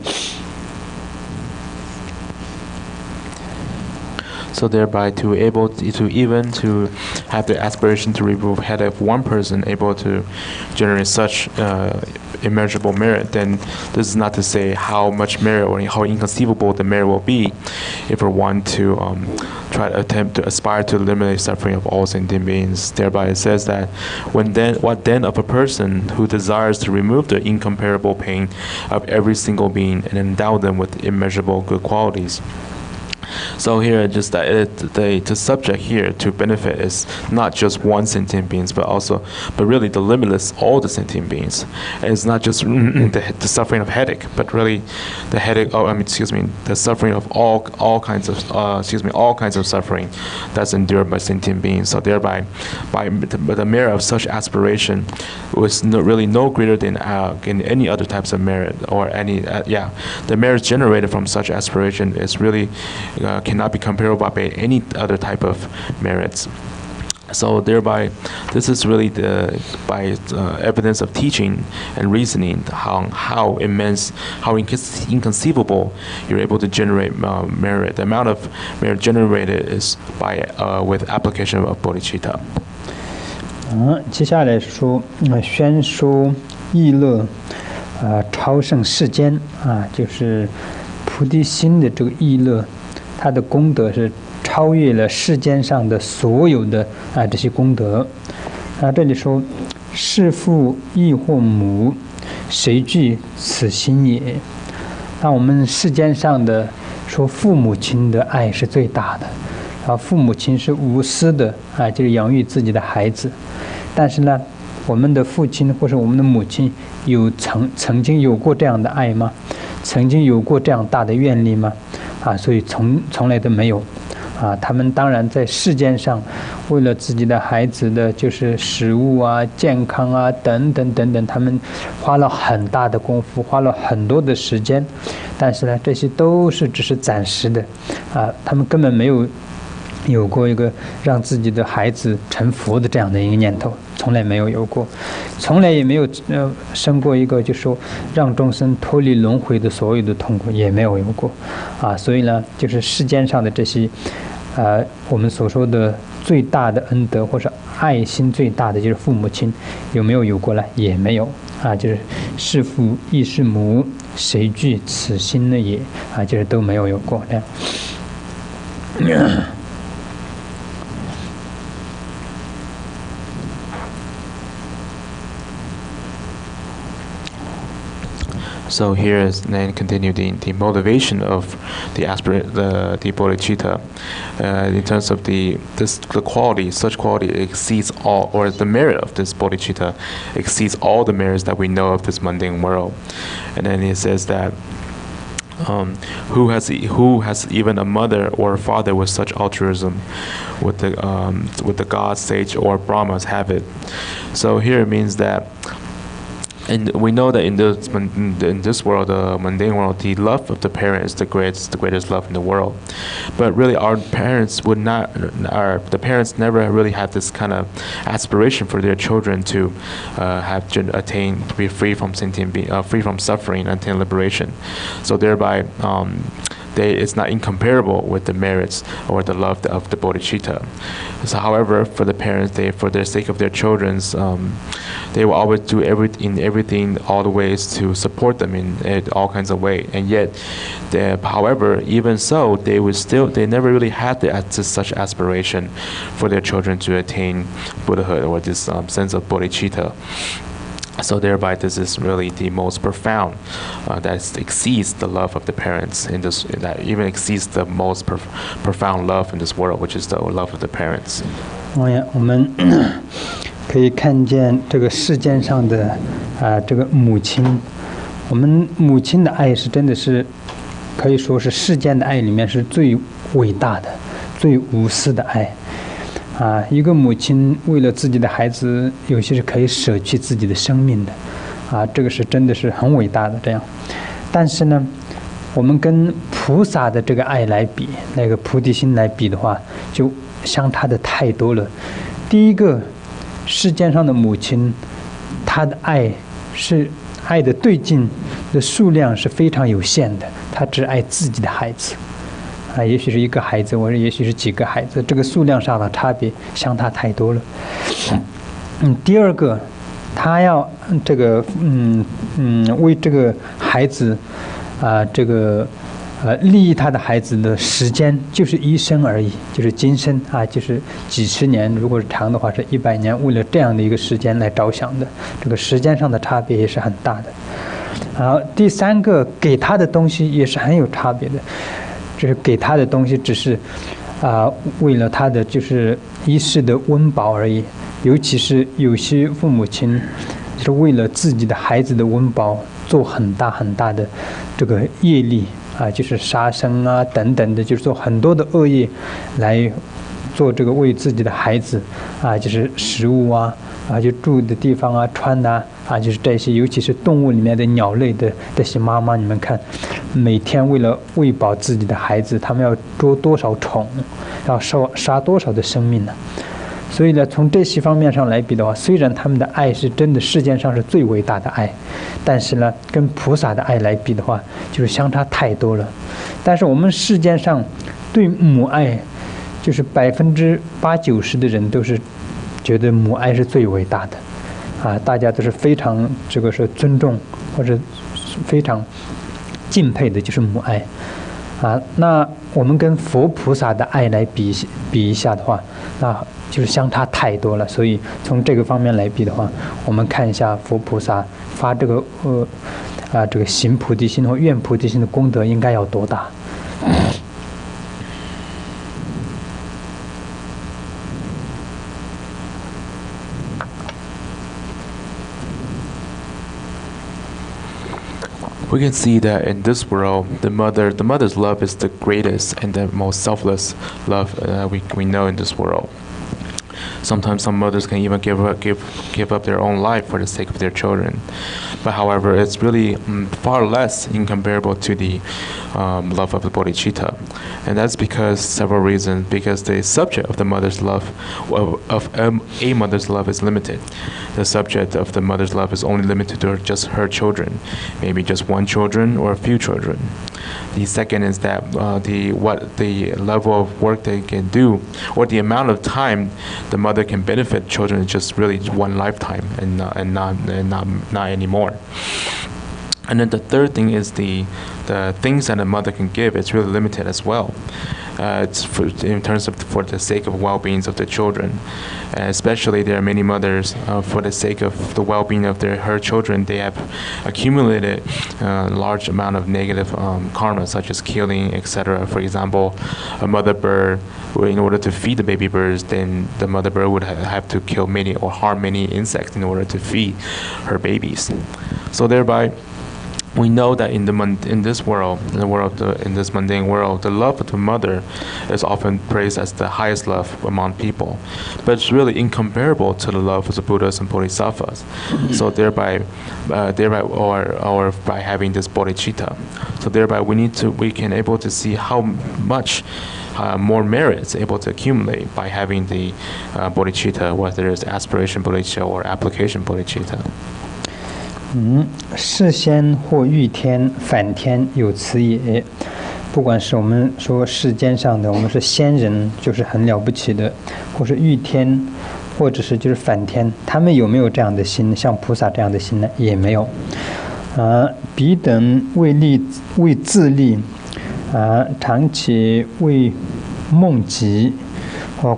So thereby to even to have the aspiration to remove headache of one person able to generate such immeasurable merit, then this is not to say how much merit or how inconceivable the merit will be if we want to try to attempt to aspire to eliminate suffering of all sentient beings. Thereby it says that what then of a person who desires to remove the incomparable pain of every single being and endow them with immeasurable good qualities. So here, just that the subject here to benefit is not just one sentient beings, but really the limitless, all the sentient beings. And it's not just the suffering of headache, but really the headache. The suffering of all kinds of suffering that's endured by sentient beings. So thereby, by the merit of such aspiration, was really no greater than in any other types of merit or any the merit generated from such aspiration is really. Cannot be comparable by any other type of merits. So thereby, this is really by evidence of teaching and reasoning how immense, how inconceivable you're able to generate merit. The amount of merit generated is by with application of bodhicitta. 接下来说宣说意乐超胜世间就是菩提心的这个意乐。它的功德是超越了世间上的所有的这些功德这里说是父亦或母，谁具此心也？那我们世间上的说父母亲的爱是最大的父母亲是无私的就是养育自己的孩子，但是呢，我们的父亲或是我们的母亲曾经有过这样的爱吗？曾经有过这样大的愿力吗？所以从来都没有他们当然在世间上为了自己的孩子的就是食物健康等等，他们花了很大的功夫，花了很多的时间，但是呢，这些都是只是暂时的他们根本没有过一个让自己的孩子成佛的这样的一个念头，从来没有过，从来也没有生过一个就说让众生脱离轮回的所有的痛苦也没有过所以呢，就是世间上的这些我们所说的最大的恩德或者爱心最大的就是父母亲，有没有过呢？也没有就是是父亦是母，谁具此心呢也就是都没有过这样。So here is then continue the motivation of the bodhicitta in terms of the quality. Such quality exceeds all, or the merit of this bodhicitta exceeds all the merits that we know of this mundane world. And then he says that who has even a mother or a father with such altruism, with the gods, sage, or Brahmas have it. So here it means that. And we know that in this world, the mundane world, the love of the parent is the greatest love in the world. But really, the parents never really had this kind of aspiration for their children to attain, to be free from free from suffering, attain liberation. So thereby, it's not incomparable with the merits or the love of the bodhicitta. So, however, for the parents, for the sake of their children's, they will always do everything, all the ways to support them in all kinds of ways. And yet, however, even so, they never really had such aspiration for their children to attain Buddhahood or this sense of bodhicitta. So thereby, this is really the most profound, that exceeds the love of the parents that even exceeds the most profound love in this world, which is the love of the parents. 我们可以看见这个世间上的这个母亲，我们母亲的爱是真的是可以说是世间的爱里面是最伟大的、最无私的爱。一个母亲为了自己的孩子，有些是可以舍弃自己的生命的，这个是真的是很伟大的这样。但是呢，我们跟菩萨的这个爱来比，那个菩提心来比的话，就相差的太多了。第一个，世间上的母亲，她的爱是爱的对境的数量是非常有限的，她只爱自己的孩子，也许是一个孩子，或者也许是几个孩子，这个数量上的差别相差太多了。第二个，她要这个为这个孩子利益他的孩子的时间就是一生而已，就是今生就是几十年，如果是长的话是100年，为了这样的一个时间来着想的，这个时间上的差别也是很大的。然后第三个，给他的东西也是很有差别的，就是给他的东西只是为了他的就是一世的温饱而已，尤其是有些父母亲是为了自己的孩子的温饱做很大很大的这个业力就是杀生等等的，就是做很多的恶业来做这个为自己的孩子就是食物就住的地方穿的就是这些，尤其是动物里面的鸟类的这些妈妈，你们看，每天为了喂饱自己的孩子，他们要捉多少虫，要杀多少的生命呢？所以呢，从这些方面上来比的话，虽然他们的爱是真的世界上是最伟大的爱，但是呢，跟菩萨的爱来比的话，就是相差太多了。但是我们世界上对母爱，就是80%-90%的人都是觉得母爱是最伟大的大家都是非常这个是尊重或者非常敬佩的，就是母爱那我们跟佛菩萨的爱来比一下的话，那就是相差太多了。所以从这个方面来比的话，我们看一下佛菩萨发这个这个行菩提心或愿菩提心的功德应该有多大。We can see that in this world, the mother's love is the greatest and the most selfless love we know in this world. Sometimes some mothers can even give up their own life for the sake of their children. But however, it's really far less incomparable to the love of the bodhicitta. And that's because several reasons. Because the subject of the mother's love, of a mother's love is limited. The subject of the mother's love is only limited to just her children, maybe just one children or a few children. The second is that what the level of work they can do, or the amount of time the mother can benefit children, is just really one lifetime and not anymore. And then the third thing is the things that a mother can give is really limited as well. It's in terms of for the sake of well-being of the children, especially there are many mothers for the sake of the well-being of her children, they have accumulated a large amount of negative karma, such as killing, etc. For example, a mother bird, in order to feed the baby birds, then the mother bird would have to kill many or harm many insects in order to feed her babies. So thereby, we know that in this mundane world, the love of the mother is often praised as the highest love among people, but it's really incomparable to the love of the Buddhas and Bodhisattvas. So thereby, or by having this bodhicitta, so thereby we can able to see how much more merit is able to accumulate by having the bodhicitta, whether it's aspiration bodhicitta or application bodhicitta. 世仙或欲天反天有此也。不管是我们说世间上的，我们是仙人，就是很了不起的，或是欲天，或者是就是反天，他们有没有这样的心？像菩萨这样的心呢？也没有。彼等为自利，常且为梦极，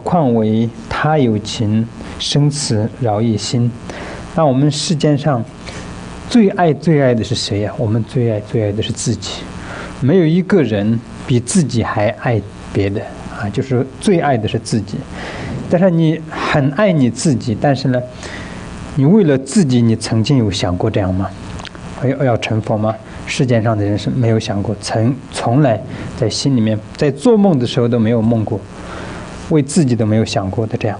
况为他有情，生此饶益心。那我们世间上最爱的是谁呀？我们最爱的是自己，没有一个人比自己还爱别的就是最爱的是自己。但是你很爱你自己，但是呢，你为了自己，你曾经有想过这样吗？要成佛吗？世界上的人是没有想过，从来在心里面，在做梦的时候都没有梦过，为自己都没有想过的这样。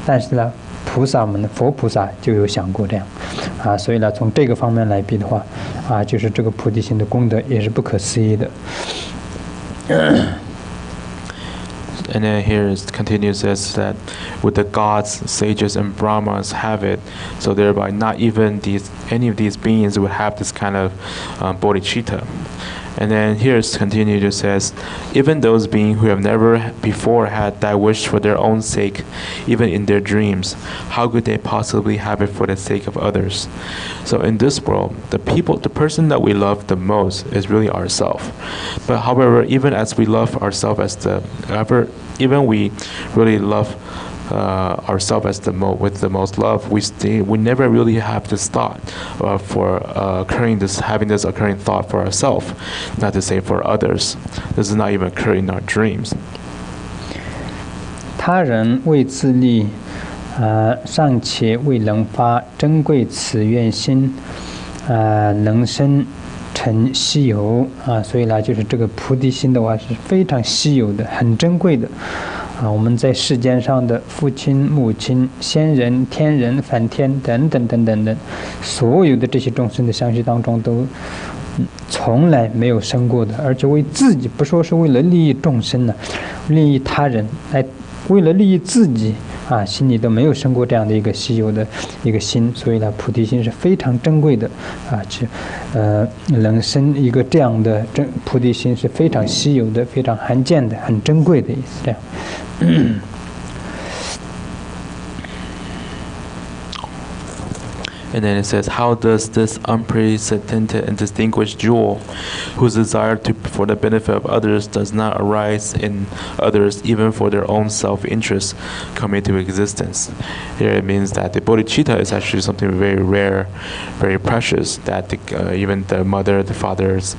但是呢，菩萨们、佛菩萨就有想过这样，所以呢，从这个方面来比的话，就是这个菩提心的功德也是不可思议的。And then here it continues says that with the gods, sages, and Brahmas have it, so thereby not even any of these beings would have this kind of bodhicitta. And then here it continues, it says, even those beings who have never before had that wish for their own sake, even in their dreams, how could they possibly have it for the sake of others? So in this world, the person that we love the most is really ourselves. But however, even as we love ourselves even we really love ourselves with the most love, we never really have this thought for having this occurring thought for ourselves, not to say for others. This is not even occurring in our dreams. 他人为自利，尚且未能发珍贵此愿心，能生成稀有所以呢，就是这个菩提心的话是非常稀有的，很珍贵的。我们在世间上的父亲、母亲、仙人、天人、梵天等等等等等，所有的这些众生的相续当中都从来没有生过的，而且为自己，不说是为了利益众生呢，利益他人，为了利益自己心里都没有生过这样的一个稀有的一个心，所以呢，菩提心是非常珍贵的能生一个这样的菩提心是非常稀有的、非常罕见的、很珍贵的意思。这样。And then it says, how does this unprecedented and distinguished jewel, whose desire for the benefit of others does not arise in others even for their own self-interest, come into existence? Here it means that the bodhicitta is actually something very rare, very precious, that even the mother, the fathers,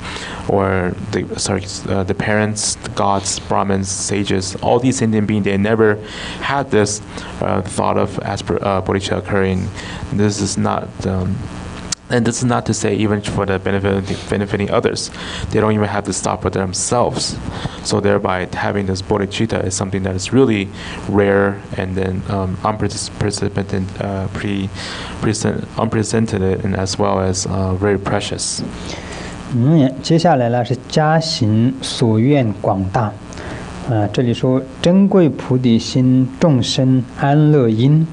or the parents, the gods, Brahmins, sages, all these sentient beings, they never had this thought of bodhicitta occurring. This is not and this is not to say even for the benefiting others. They don't even have to stop for themselves. So thereby having this bodhicitta is something that is really rare and then unprecedented and as well as very precious. 接下来呢是加行所愿广大这里说珍贵菩提心众生安乐因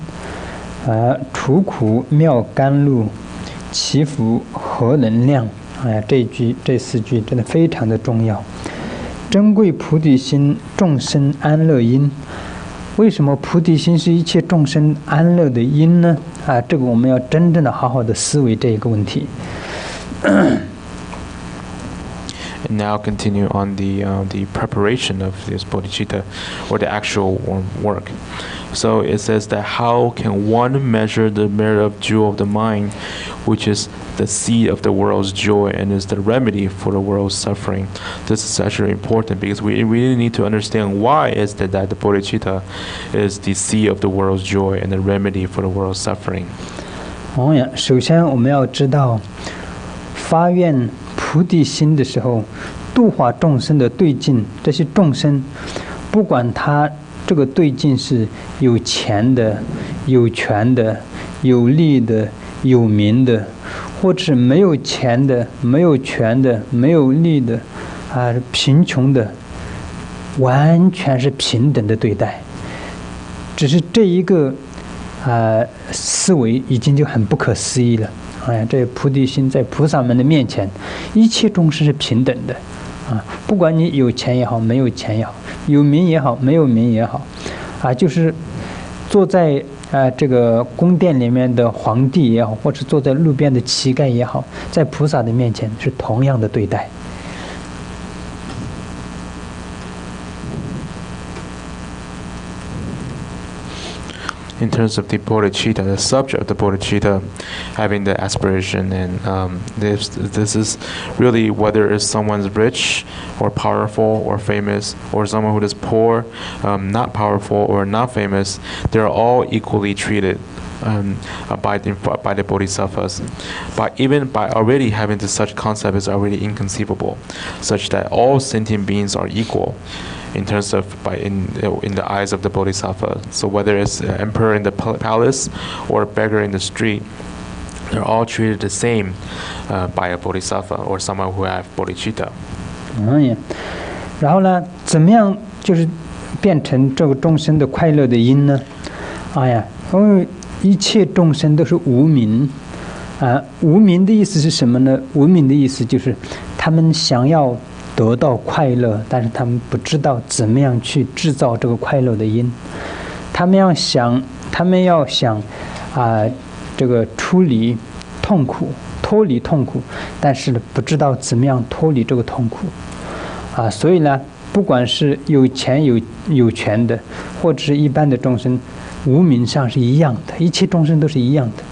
除苦妙甘露祈福和能量这四句真的非常的重要。珍贵菩提心众生安乐因，为什么菩提心是一切众生安乐的因呢？这个我们要真正的好好的思维这一个问题。And now continue on the preparation of this bodhicitta, or the actual work. So it says that how can one measure the merit of jewel of the mind, which is the seed of the world's joy and is the remedy for the world's suffering? This is actually important because we really need to understand why is that the bodhicitta is the seed of the world's joy and the remedy for the world's suffering. 首先我们要知道发愿菩提心的时候，度化众生的对境，这些众生不管他这个对境是有钱的、有权的、有利的、有名的，或者是没有钱的、没有权的、没有利的贫穷的，完全是平等的对待。只是这一个思维已经就很不可思议了。这菩提心在菩萨们的面前，一切众生是平等的不管你有钱也好，没有钱也好，有名也好，没有名也好就是坐在这个宫殿里面的皇帝也好，或者坐在路边的乞丐也好，在菩萨的面前是同样的对待。In terms of the bodhicitta, the subject of the bodhicitta having the aspiration, and this is really whether it's someone's rich or powerful or famous, or someone who is poor, not powerful or not famous, they're all equally treated by the bodhisattvas. But even by already having such concept is already inconceivable, such that all sentient beings are equal in terms of in the eyes of the bodhisattva. So whether it's an emperor in the palace or a beggar in the street, they're all treated the same by a bodhisattva or someone who have bodhicitta. 然后呢，怎么样就是变成这个众生的快乐的因呢？因为一切众生都是无明无明的意思是什么呢？无明的意思就是他们想要得到快乐，但是他们不知道怎么样去制造这个快乐的因。他们要想这个出离痛苦，脱离痛苦，但是不知道怎么样脱离这个痛苦所以呢，不管是有钱有权的，或者是一般的众生，无明上是一样的，一切众生都是一样的，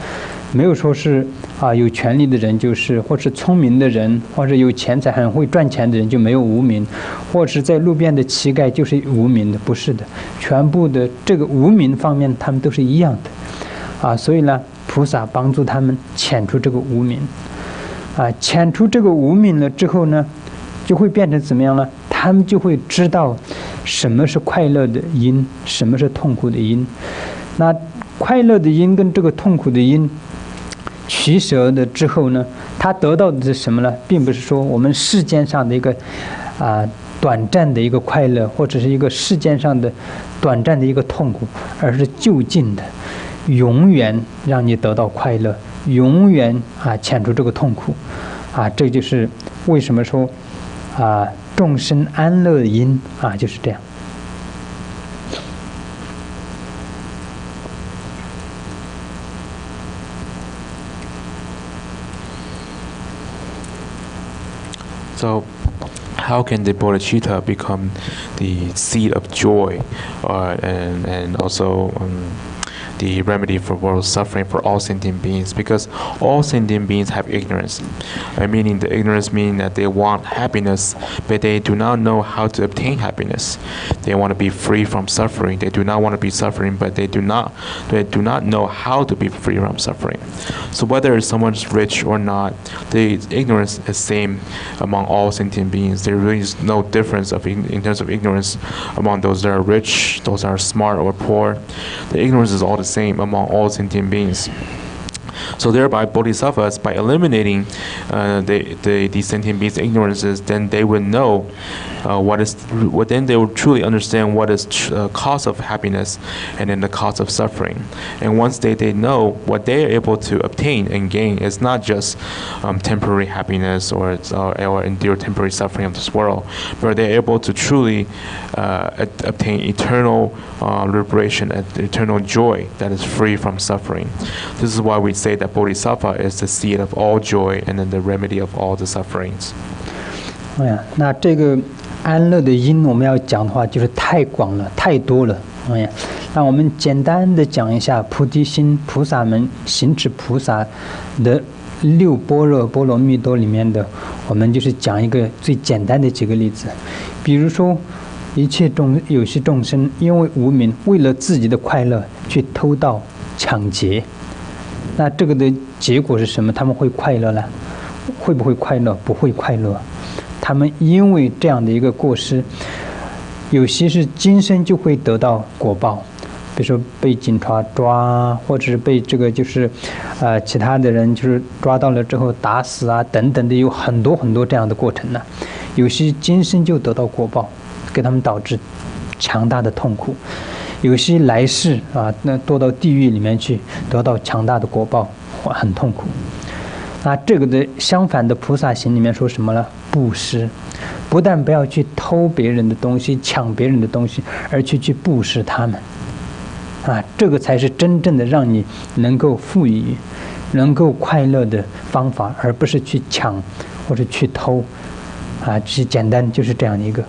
没有说是有权利的人就是，或是聪明的人，或者有钱财很会赚钱的人就没有无明，或者是在路边的乞丐就是无明的，不是的，全部的这个无明方面他们都是一样的所以呢，菩萨帮助他们遣除这个无明遣除这个无明了之后呢，就会变成怎么样呢？他们就会知道什么是快乐的因，什么是痛苦的因。那快乐的因跟这个痛苦的因取舍的之后呢，他得到的是什么呢？并不是说我们世间上的一个短暂的一个快乐，或者是一个世间上的短暂的一个痛苦，而是就近的，永远让你得到快乐，永远遣除这个痛苦这就是为什么说众生安乐的因就是这样。So, how can the bodhicitta become the seed of joy, and also the remedy for world suffering for all sentient beings? Because all sentient beings have ignorance, meaning the ignorance meaning that they want happiness, but they do not know how to obtain happiness. They want to be free from suffering. They do not want to be suffering, but they do not know how to be free from suffering. So whether someone's rich or not, the ignorance is same among all sentient beings. There really is no difference in terms of ignorance among those that are rich, those that are smart or poor. The ignorance is all the same among all sentient beings. So thereby, bodhisattvas, by eliminating the sentient beings' ignorances, then they would know then they will truly understand what is cause of happiness and then the cause of suffering. And once they know what they are able to obtain and gain is not just temporary happiness or endure temporary suffering of this world, but they're able to truly obtain eternal liberation and eternal joy that is free from suffering. This is why we say that Bodhisattva is the seed of all joy and then the remedy of all the sufferings. 那这个安乐的因我们要讲的话就是太广了，太多了。那我们简单的讲一下菩提心菩萨们行持菩萨的六般若波罗蜜多里面的，我们就是讲一个最简单的几个例子。比如说有些众生因为无明，为了自己的快乐去偷盗抢劫，那这个的结果是什么？他们会快乐呢？会不会快乐？不会快乐。他们因为这样的一个过失，有些是今生就会得到果报，比如说被警察抓，或者是被这个就是其他的人就是抓到了之后打死等等的，有很多很多这样的过程呢。有些今生就得到果报，给他们导致强大的痛苦；有些来世那堕到地狱里面去，得到强大的果报，很痛苦。那这个的相反的菩萨行里面说什么呢？布施，不但不要去偷别人的东西、抢别人的东西，而去布施他们。这个才是真正的让你能够富裕、能够快乐的方法，而不是去抢或者去偷。只简单就是这样一个。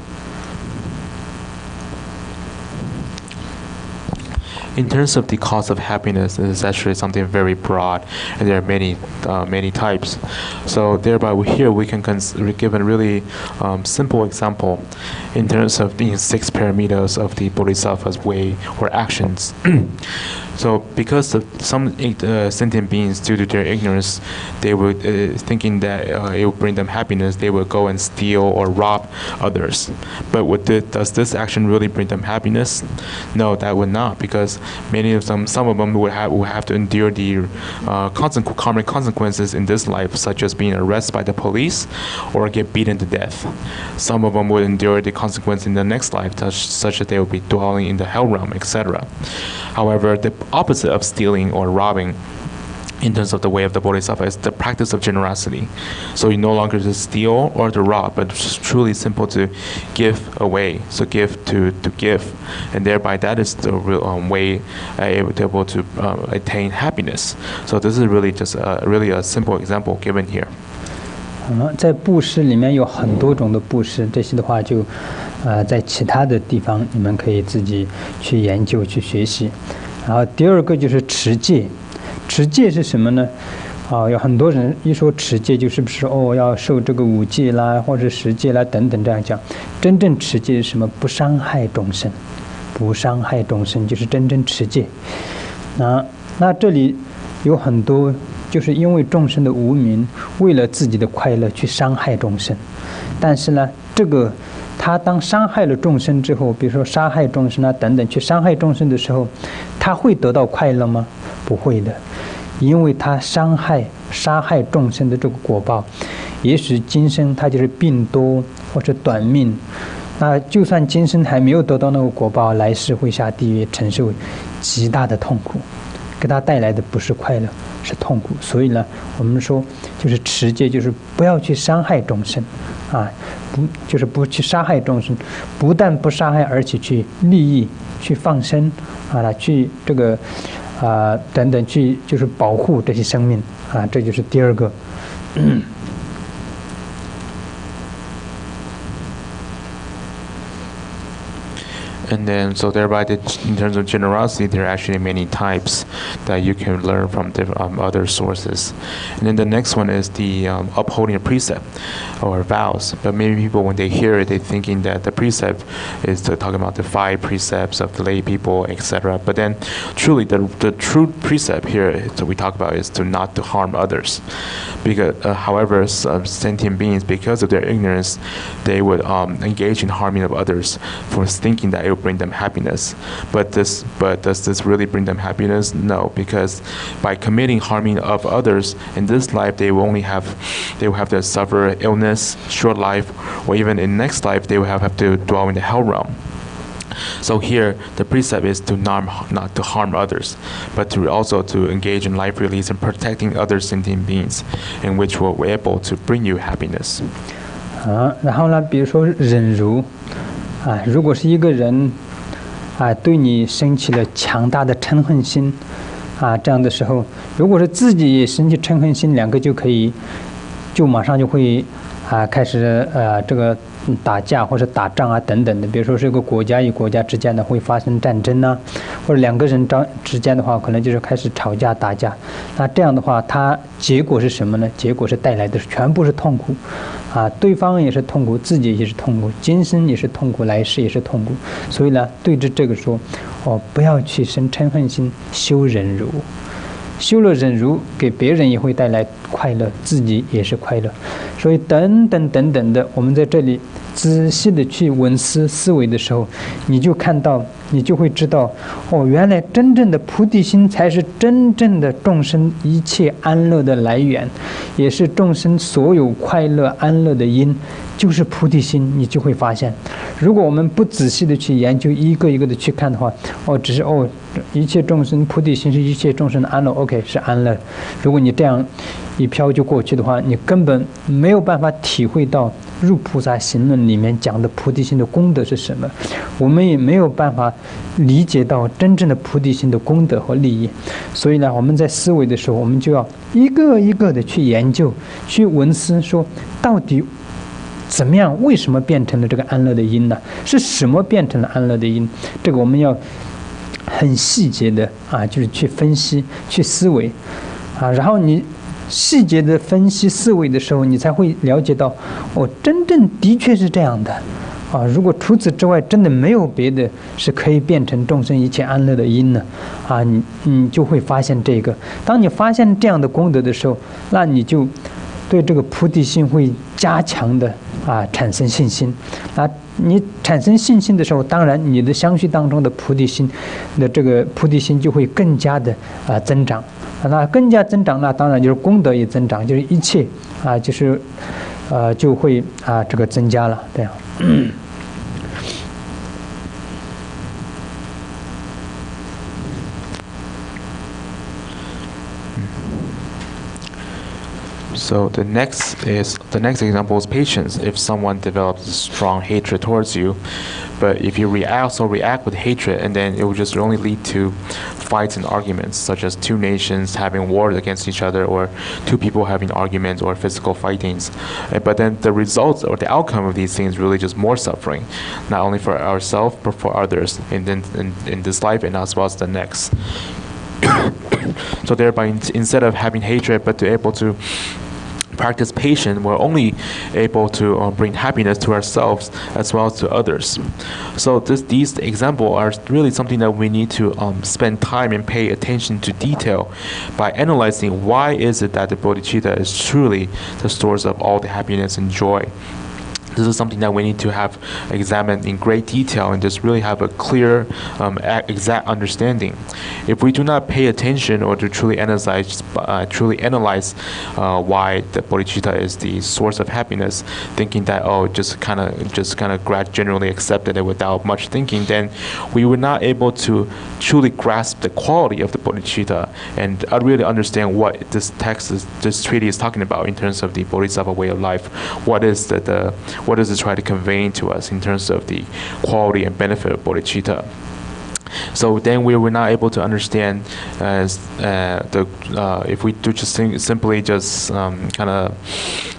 In terms of the cause of happiness, it is actually something very broad, and there are many types. So thereby, here we can give a really simple example in terms of the 6 parameters of the Bodhisattva's way or actions. So because of some sentient beings, due to their ignorance, they would thinking that it would bring them happiness, they would go and steal or rob others. But does this action really bring them happiness? No, that would not, because some of them would have to endure the karmic consequences in this life, such as being arrested by the police or get beaten to death. Some of them would endure the consequence in the next life, such that they will be dwelling in the hell realm, etc. However, the opposite of stealing or robbing in terms of the way of the Bodhisattva is the practice of generosity. So you no longer to steal or to rob, but it's truly simple to give away. So give to give, and thereby that is the real way able to attain happiness. So this is really just really a simple example given here. 在布施里面有很多种的布施，这些的话就在其他的地方你们可以自己去研究去学习。然后第二个就是持戒，持戒是什么呢？有很多人一说持戒就是不是要受这个五戒啦，或者十戒啦等等这样讲。真正持戒是什么？不伤害众生，不伤害众生就是真正持戒。那这里有很多就是因为众生的无明，为了自己的快乐去伤害众生。但是呢，这个他当伤害了众生之后，比如说杀害众生啊等等，去伤害众生的时候，他会得到快乐吗？不会的，因为他杀害众生的这个果报，也许今生他就是病多或者短命，那就算今生还没有得到那个果报，来世会下地狱承受极大的痛苦，给他带来的不是快乐，是痛苦。所以呢，我们说就是持戒，就是不要去伤害众生。就是不去杀害众生，不但不杀害，而且去利益、去放生去这个等等，去就是保护这些生命这就是第二个。And then, so thereby, in terms of generosity, there are actually many types that you can learn from other sources. And then the next one is the upholding a precept or vows. But many people, when they hear it, they're thinking that the precept is talking about the 5 precepts of the lay people, etc. But then, truly, the true precept here that we talk about is to not to harm others. Because, however, sentient beings, because of their ignorance, they would engage in harming of others for thinking that it will bring them happiness. But does this really bring them happiness? No, because by committing harming of others in this life, they will have to suffer illness, short life, or even in next life they will have to dwell in the hell realm. So here, the precept is to not to harm others, but to also to engage in life release and protecting other sentient beings, in which will be able to bring you happiness. 然后呢，比如说忍辱如果是一个人对你升起了强大的嗔恨心这样的时候，如果是自己也升起嗔恨心，两个就马上就会开始这个打架或者打仗等等的。比如说是一个国家与国家之间的会发生战争或者两个人之间的话可能就是开始吵架打架。那这样的话它结果是什么呢？结果是带来的全部是痛苦对方也是痛苦，自己也是痛苦，今生也是痛苦，来世也是痛苦。所以呢，对着这个说不要去生嗔恨心，修忍辱。修了忍辱，给别人也会带来快乐，自己也是快乐。所以等等等等的，我们在这里仔细的去闻思维的时候，你就会知道原来真正的菩提心才是真正的众生一切安乐的来源，也是众生所有快乐安乐的因，就是菩提心。你就会发现，如果我们不仔细的去研究，一个一个的去看的话只是一切众生菩提心是一切众生的安乐 ，OK 是安乐。如果你这样一飘就过去的话，你根本没有办法体会到入菩萨行论里面讲的菩提心的功德是什么，我们也没有办法理解到真正的菩提心的功德和利益。所以呢，我们在思维的时候，我们就要一个一个的去研究，去闻思，说到底怎么样，为什么变成了这个安乐的因呢？是什么变成了安乐的因？这个我们要很细节的就是去分析去思维然后你细节的分析思维的时候，你才会了解到真正的确是这样的如果除此之外真的没有别的是可以变成众生一切安乐的因呢，你就会发现这个。当你发现这样的功德的时候，那你就对这个菩提心会加强的产生信心。你产生信心的时候，当然你的相续当中的菩提心的这个菩提心就会更加的增长。那更加增长，那当然就是功德也增长，就是一切就是就会这个增加了，这样。So the next example is patience. If someone develops strong hatred towards you, but if you react with hatred, and then it will just only lead to fights and arguments, such as two nations having wars against each other, or two people having arguments or physical fightings. But then the results or the outcome of these things really just more suffering, not only for ourselves but for others in this life and as well as the next. So thereby, instead of having hatred, but to able to practice patience, we're only able to bring happiness to ourselves as well as to others. So these examples are really something that we need to spend time and pay attention to detail by analyzing why is it that the bodhicitta is truly the source of all the happiness and joy. This is something that we need to have examined in great detail and just really have a clear, exact understanding. If we do not pay attention or to truly analyze why the bodhicitta is the source of happiness, thinking that just kind of generally accepted it without much thinking, then we were not able to truly grasp the quality of the bodhicitta and really understand what this treaty is talking about in terms of the bodhisattva way of life. What does it try to convey to us in terms of the quality and benefit of bodhicitta? So then we were not able to understand if we do just simply just kind of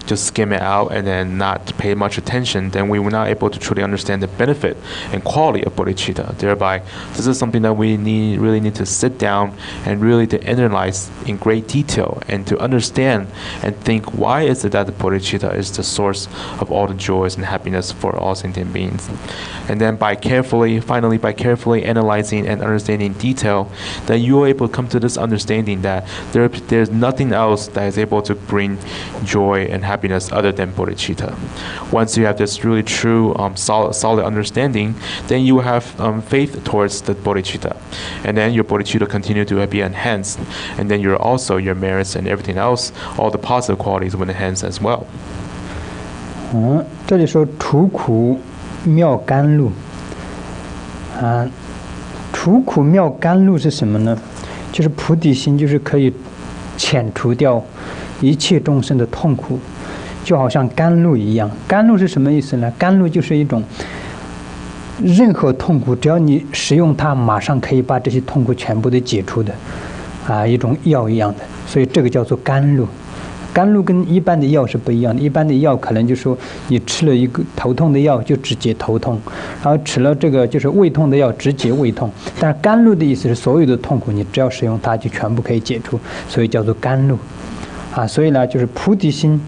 just skim it out and then not pay much attention, then we were not able to truly understand the benefit and quality of bodhicitta. Thereby, this is something that we really need to sit down and really to analyze in great detail and to understand and think why is it that the bodhicitta is the source of all the joys and happiness for all sentient beings. And then by carefully analyzing and understanding detail, then you are able to come to this understanding that there's nothing else that is able to bring joy and happiness other than bodhicitta. Once you have this really true, solid understanding, then you will have faith towards the bodhicitta, and then your bodhicitta continue to be enhanced, and then your merits and everything else, all the positive qualities will enhance as well. 这里说除苦妙甘露除苦妙甘露是什么呢？就是菩提心，就是可以遣除掉一切众生的痛苦，就好像甘露一样。甘露是什么意思呢？甘露就是一种任何痛苦，只要你使用它，马上可以把这些痛苦全部都解除的一种药一样的。所以这个叫做甘露。甘露跟一般的药是不一样的，一般的药可能就说你吃了一个头痛的药就只解头痛，然后吃了这个就是胃痛的药只解胃痛，但是甘露的意思是所有的痛苦你只要使用它就全部可以解除，所以叫做甘露所以呢就是菩提心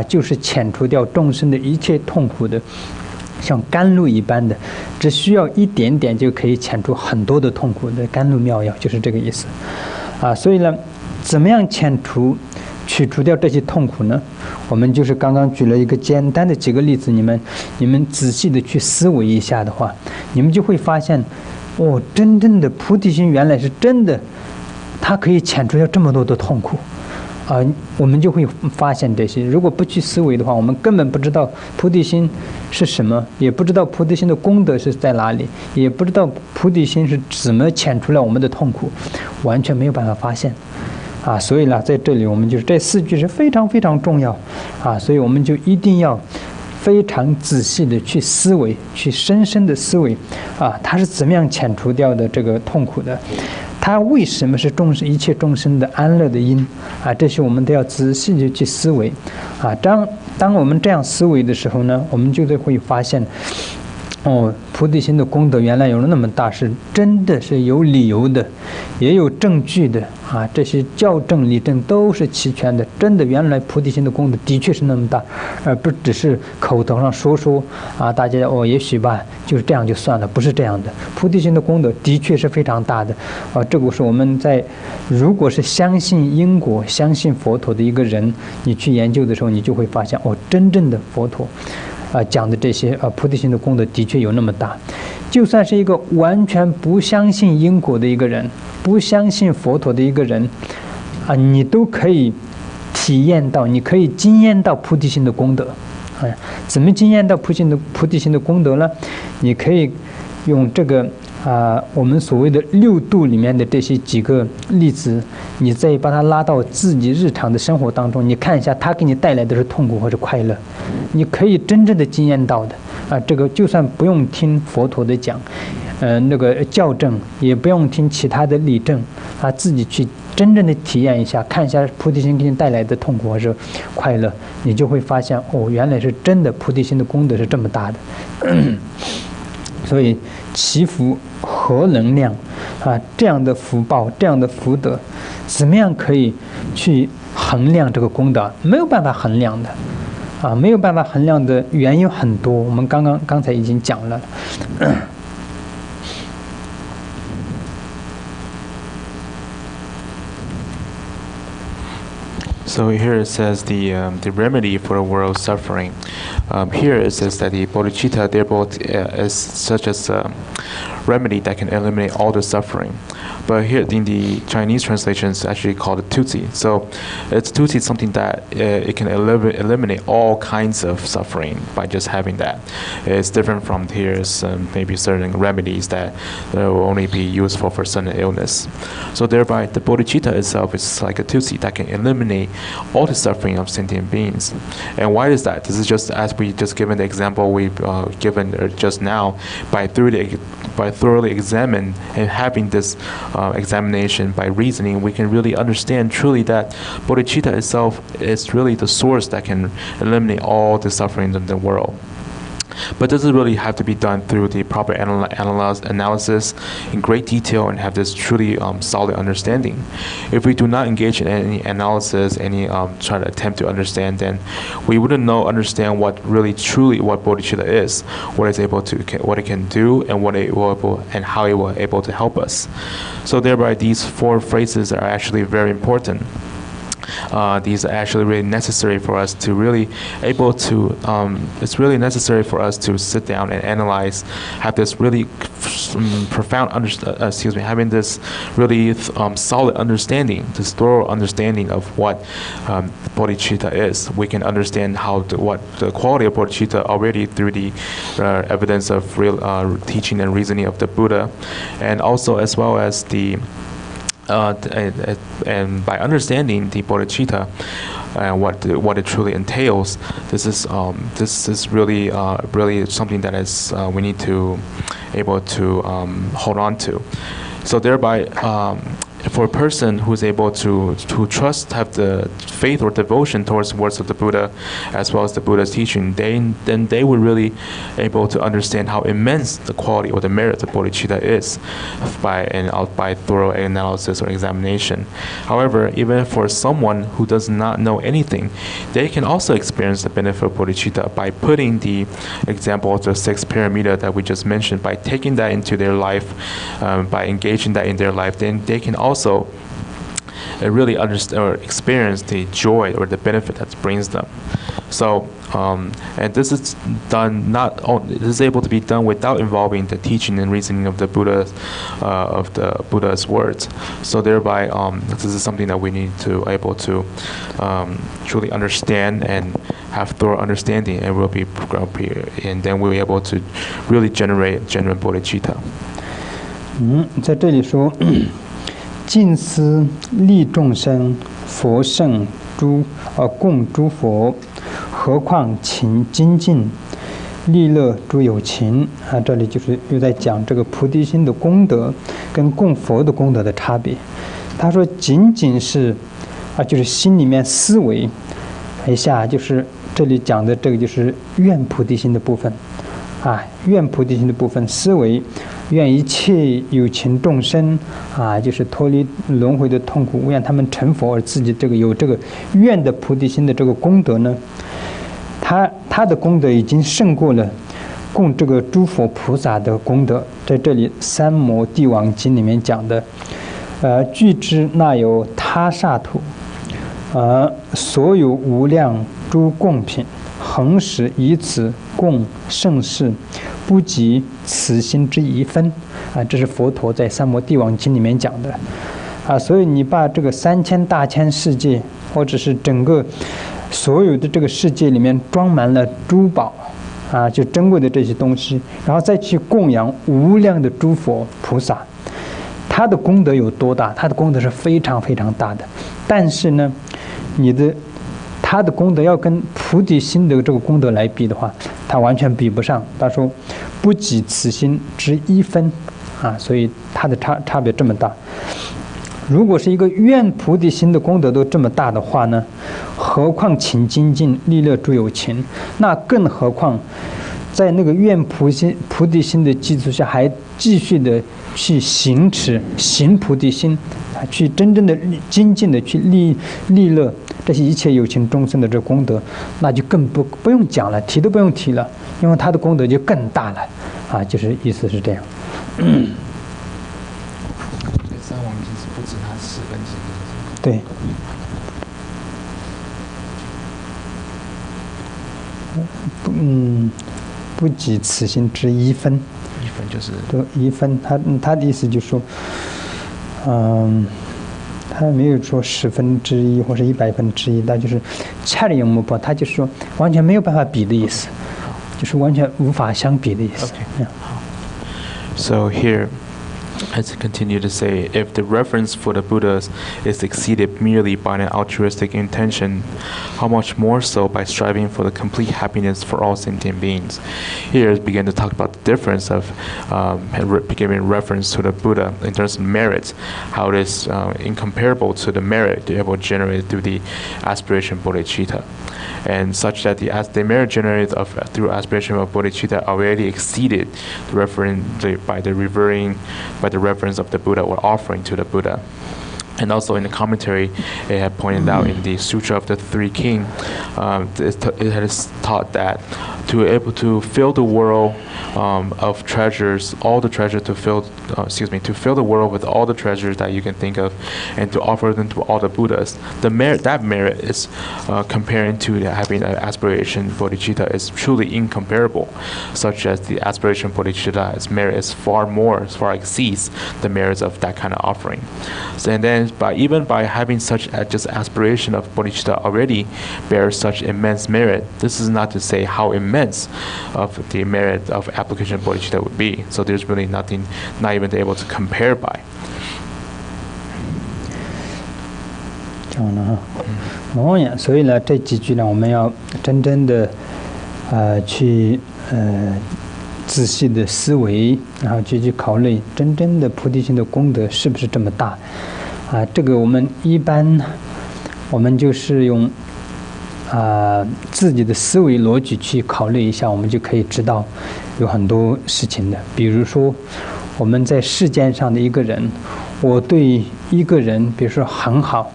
就是遣除掉众生的一切痛苦的，像甘露一般的，只需要一点点就可以遣除很多的痛苦的甘露妙药，就是这个意思所以呢怎么样去除掉这些痛苦呢？我们就是刚刚举了一个简单的几个例子，你们仔细的去思维一下的话，你们就会发现真正的菩提心原来是真的，它可以遣除掉这么多的痛苦我们就会发现这些。如果不去思维的话，我们根本不知道菩提心是什么，也不知道菩提心的功德是在哪里，也不知道菩提心是怎么遣除了我们的痛苦，完全没有办法发现所以呢在这里我们就是这4句是非常非常重要所以我们就一定要非常仔细的去思维，去深深的思维它是怎么样遣除掉的这个痛苦的，它为什么是一切众生的安乐的因这些我们都要仔细的去思维当我们这样思维的时候呢，我们就会发现菩提心的功德原来有那么大，是真的是有理由的，也有证据的啊！这些教证理证都是齐全的，真的原来菩提心的功德的确是那么大，而不只是口头上说啊，大家也许吧，就是这样就算了，不是这样的。菩提心的功德的确是非常大的啊！这个是我们如果是相信因果、相信佛陀的一个人，你去研究的时候，你就会发现真正的佛陀。讲的这些菩提心的功德的确有那么大，就算是一个完全不相信因果的一个人，不相信佛陀的一个人，你都可以体验到，你可以经验到菩提心的功德。怎么经验到菩提心的功德呢？你可以用这个我们所谓的六度里面的这些几个例子，你再把它拉到自己日常的生活当中，你看一下它给你带来的是痛苦或者快乐，你可以真正的经验到的这个就算不用听佛陀的讲，那个教证，也不用听其他的理证，自己去真正的体验一下，看一下菩提心给你带来的痛苦或者快乐，你就会发现原来是真的菩提心的功德是这么大的。所以祈福核能量这样的福报，这样的福德，怎么样可以去衡量这个功德？没有办法衡量的没有办法衡量的原因很多，我们刚才已经讲了。So here it says the remedy for the world suffering. Here it says that the bodhicitta therefore is such as a remedy that can eliminate all the suffering. But here in the Chinese translation, it's actually called a tutsi. So it's tutsi is something that it can eliminate all kinds of suffering by just having that. It's different from here's maybe certain remedies that will only be useful for certain illness. So thereby, the bodhicitta itself is like a tutsi that can eliminate all the suffering of sentient beings. And why is that? This is just as we just given the example we've given just now, by thoroughly examine and having this examination by reasoning, we can really understand truly that bodhicitta itself is really the source that can eliminate all the suffering in the world. But does it really have to be done through the proper analysis in great detail and have this truly solid understanding? If we do not engage in any analysis, any try to attempt to understand, then we wouldn't understand what really truly what bodhicitta is, what it can do, and and how it will able to help us. So thereby, these four phrases are actually very important. These are actually really necessary for us to really able to it's really necessary for us to sit down and analyze, have this really profound having this really solid understanding, this thorough understanding of what bodhicitta is. We can understand what the quality of bodhicitta already through the evidence of real teaching and reasoning of the Buddha, and also as well as the and by understanding the bodhicitta and what it truly entails, this is really something that is we need to able to hold on to. So thereby, for a person who is able to trust, have the faith or devotion towards the words of the Buddha, as well as the Buddha's teaching, then they would really able to understand how immense the quality or the merit of bodhicitta is by thorough analysis or examination. However, even for someone who does not know anything, they can also experience the benefit of bodhicitta by putting the example of the 6 paramita that we just mentioned, by taking that into their life, by engaging that in their life, then they can also really understand or experience the joy or the benefit that brings them. So, and this is done this is able to be done without involving the teaching and reasoning of the Buddha's words. So thereby, this is something that we need to able to truly understand and have thorough understanding, and then we'll be able to really generate genuine bodhicitta. 在这里说。尽思利众生，佛圣供诸佛，何况勤精进，利乐诸有情这里就是又在讲这个菩提心的功德跟供佛的功德的差别。他说，仅仅是就是心里面思维一下，就是这里讲的这个就是愿菩提心的部分愿菩提心的部分，思维愿一切有情众生就是脱离轮回的痛苦，愿他们成佛，而自己有这个愿的菩提心的这个功德呢，他的功德已经胜过了供这个诸佛菩萨的功德。在这里《三摩地王经》里面讲的，具知那有他刹土，所有无量诸供品，恒时以此供盛世，不及此心之一分。这是佛陀在《三摩地王经》里面讲的。所以你把这个3000大千世界，或者是整个所有的这个世界里面装满了珠宝就珍贵的这些东西，然后再去供养无量的诸佛菩萨，他的功德有多大？他的功德是非常非常大的。但是呢，他的功德要跟菩提心的这个功德来比的话，他完全比不上。他说不及此心之一分所以他的差别这么大。如果是一个愿菩提心的功德都这么大的话呢，何况勤精进利乐诸有情，那更何况在那个愿菩提心的基础下，还继续的去行菩提心，去真正的精进的去利乐这些一切有情众生的这功德，那就更不用讲了，提都不用提了，因为他的功德就更大了就是意思是这样。对，不及此心之一分。一分就是对一分，他的意思就是说，他没有说1/10或是100%，那就是恰里永木婆，他就是说完全没有办法比的意思，就是完全无法相比的意思。So here, as I continue to say, if the reverence for the Buddhas is exceeded merely by an altruistic intention, how much more so by striving for the complete happiness for all sentient beings? Here is begin to talk about the difference of giving reference to the Buddha in terms of merit, how it is incomparable to the merit able generated through the aspiration bodhicitta, and such that the merit generated through aspiration of bodhicitta already exceeded the reverence of the Buddha or offering to the Buddha. And also in the commentary, it had pointed out in the Sutra of the Three Kings, it has taught that to be able to fill the world of treasures, all the treasure to fill the world with all the treasures that you can think of, and to offer them to all the Buddhas. That merit is comparing to having an aspiration bodhicitta is truly incomparable, such as the aspiration bodhicitta's merit is far exceeds the merits of that kind of offering. So, and then even by having such just aspiration of bodhicitta already bears such immense merit, this is not to say how immense of the merit of application of bodhicitta would be. So there's really nothing, not even able to compare by. 这样的所以呢，这几句呢，我们要真正的去仔细的思维，然后去考虑真正的菩提心的功德是不是这么大这个我们一般我们就是用自己的思维逻辑去考虑一下，我们就可以知道有很多事情的。比如说我们在世间上的一个人，我对一个人比如说很好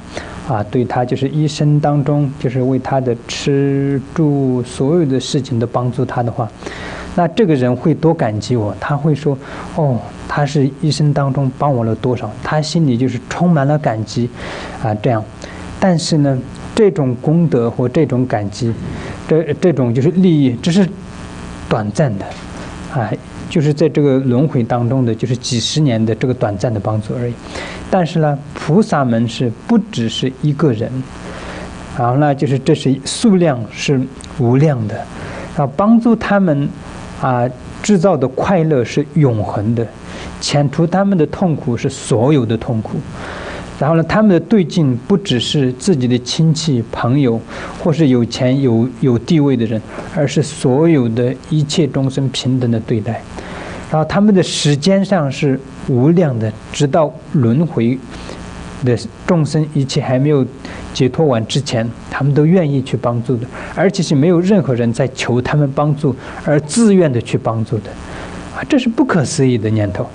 对他就是一生当中就是为他的吃住所有的事情都帮助他的话，那这个人会多感激我，他会说他是一生当中帮我了多少，他心里就是充满了感激这样。但是呢，这种功德或这种感激，这种就是利益，这是短暂的就是在这个轮回当中的就是几十年的这个短暂的帮助而已。但是呢，菩萨们是不只是一个人，然后呢，就是这是数量是无量的，然后帮助他们制造的快乐是永恒的，遣除他们的痛苦是所有的痛苦。然后呢，他们的对境不只是自己的亲戚朋友或是有钱有地位的人，而是所有的一切众生平等的对待。然后他们的时间上是无量的，直到轮回的众生一切还没有解脱完之前，他们都愿意去帮助的，而且是没有任何人在求他们帮助而自愿的去帮助的，这是不可思议的念头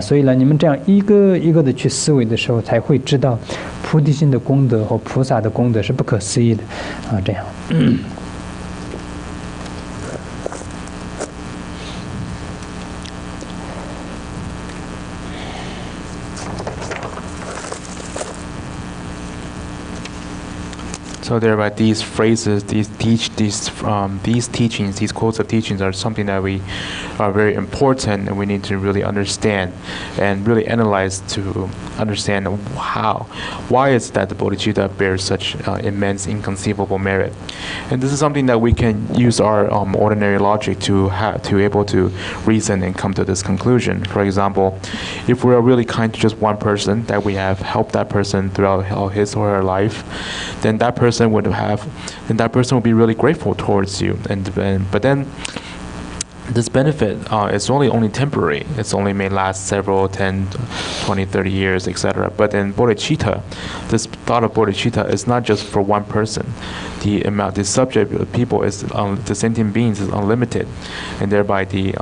所以呢，你们这样一个一个的去思维的时候，才会知道菩提心的功德和菩萨的功德是不可思议的这样。So thereby, these phrases, these teachings, these quotes of teachings are something that we are very important, and we need to really understand and really analyze to understand why is that the bodhicitta bears such immense, inconceivable merit. And this is something that we can use our ordinary logic to be able to reason and come to this conclusion. For example, if we are really kind to just one person, that we have helped that person throughout his or her life, then that person would be really grateful towards you. But then this benefit is only temporary. It's only may last several 10, 20, 30 years, etc. But in bodhicitta, this thought of bodhicitta is not just for one person. The subject of people is the sentient beings is unlimited, and thereby to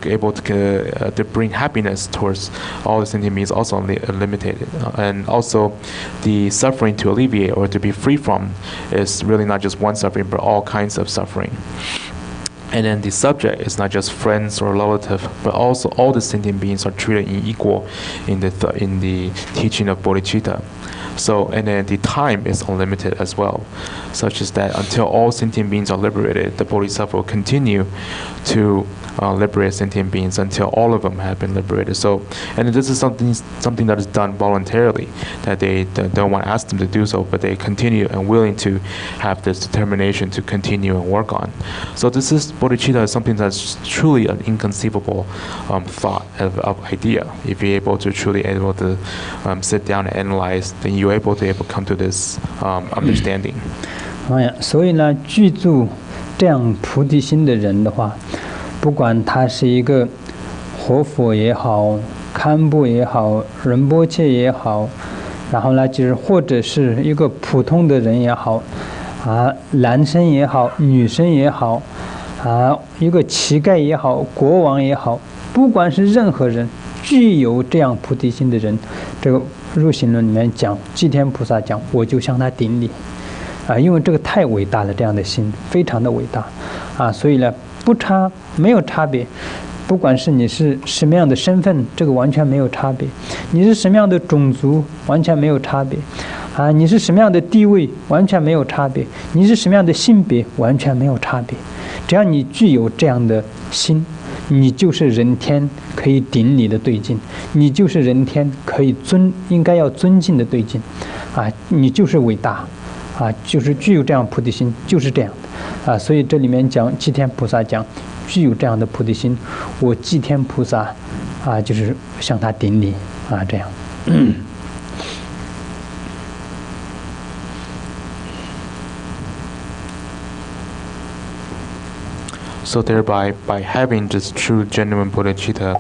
be able to bring happiness towards all the sentient beings also unlimited, and also the suffering to alleviate or to be free from is really not just one suffering, but all kinds of suffering. And then the subject is not just friends or relative, but also all the sentient beings are treated equal in the teaching of bodhicitta. So, and then the time is unlimited as well, such as that until all sentient beings are liberated, the bodhisattva will continue to liberate sentient beings until all of them have been liberated. So, and this is something that is done voluntarily, that they don't want to ask them to do so, but they continue and willing to have this determination to continue and work on. So this is bodhicitta is something that's truly an inconceivable thought of idea. If you're able to sit down and analyze, then you're able to come to this understanding. 所以呢，具足这样菩提心的人的话，不管他是一个活佛也好，堪布也好，仁波切也好，然后呢，就是或者是一个普通的人也好，男生也好，女生也好，一个乞丐也好，国王也好，不管是任何人，具有这样菩提心的人，这个入行论里面讲，寂天菩萨讲，我就向他顶礼，因为这个太伟大了，这样的心非常的伟大，所以呢，没有差别，不管是你是什么样的身份，这个完全没有差别；你是什么样的种族，完全没有差别；你是什么样的地位，完全没有差别；你是什么样的性别，完全没有差别。只要你具有这样的心，你就是人天可以顶礼的对境，你就是人天可以应该要尊敬的对境，你就是伟大，就是具有这样菩提心，就是这样的，所以这里面讲寂天菩萨讲，具有这样的菩提心，我寂天菩萨，就是向他顶礼，这样。So thereby, by having this true, genuine bodhicitta,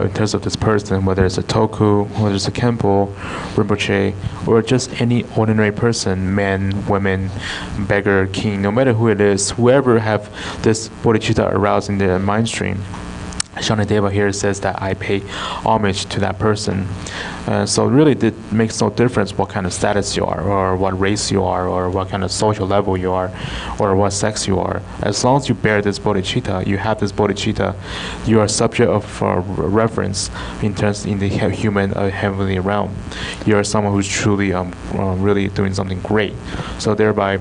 in terms of this person, whether it's a toku, whether it's a kempo, rinpoche, or just any ordinary person, man, woman, beggar, king, no matter who it is, whoever have this bodhicitta aroused in their mind stream, Shanadeva here says that I pay homage to that person. So really it makes no difference what kind of status you are, or what race you are, or what kind of social level you are, or what sex you are. As long as you bear this bodhicitta, you have this bodhicitta, you are subject of reverence in the human heavenly realm. You are someone who's truly really doing something great. So thereby,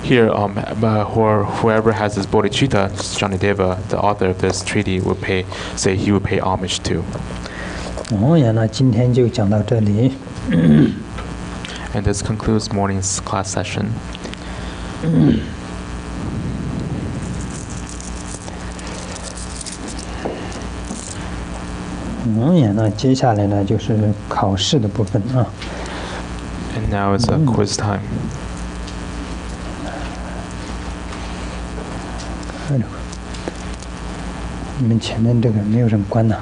here, whoever has this bodhicitta, Shanadeva, the author of this treaty, would say he would pay homage to. 那今天就讲到这里。And this concludes morning's class session. 那接下来呢就是考试的部分啊。And now it's a quiz time. 你们前面这个没有人关呐。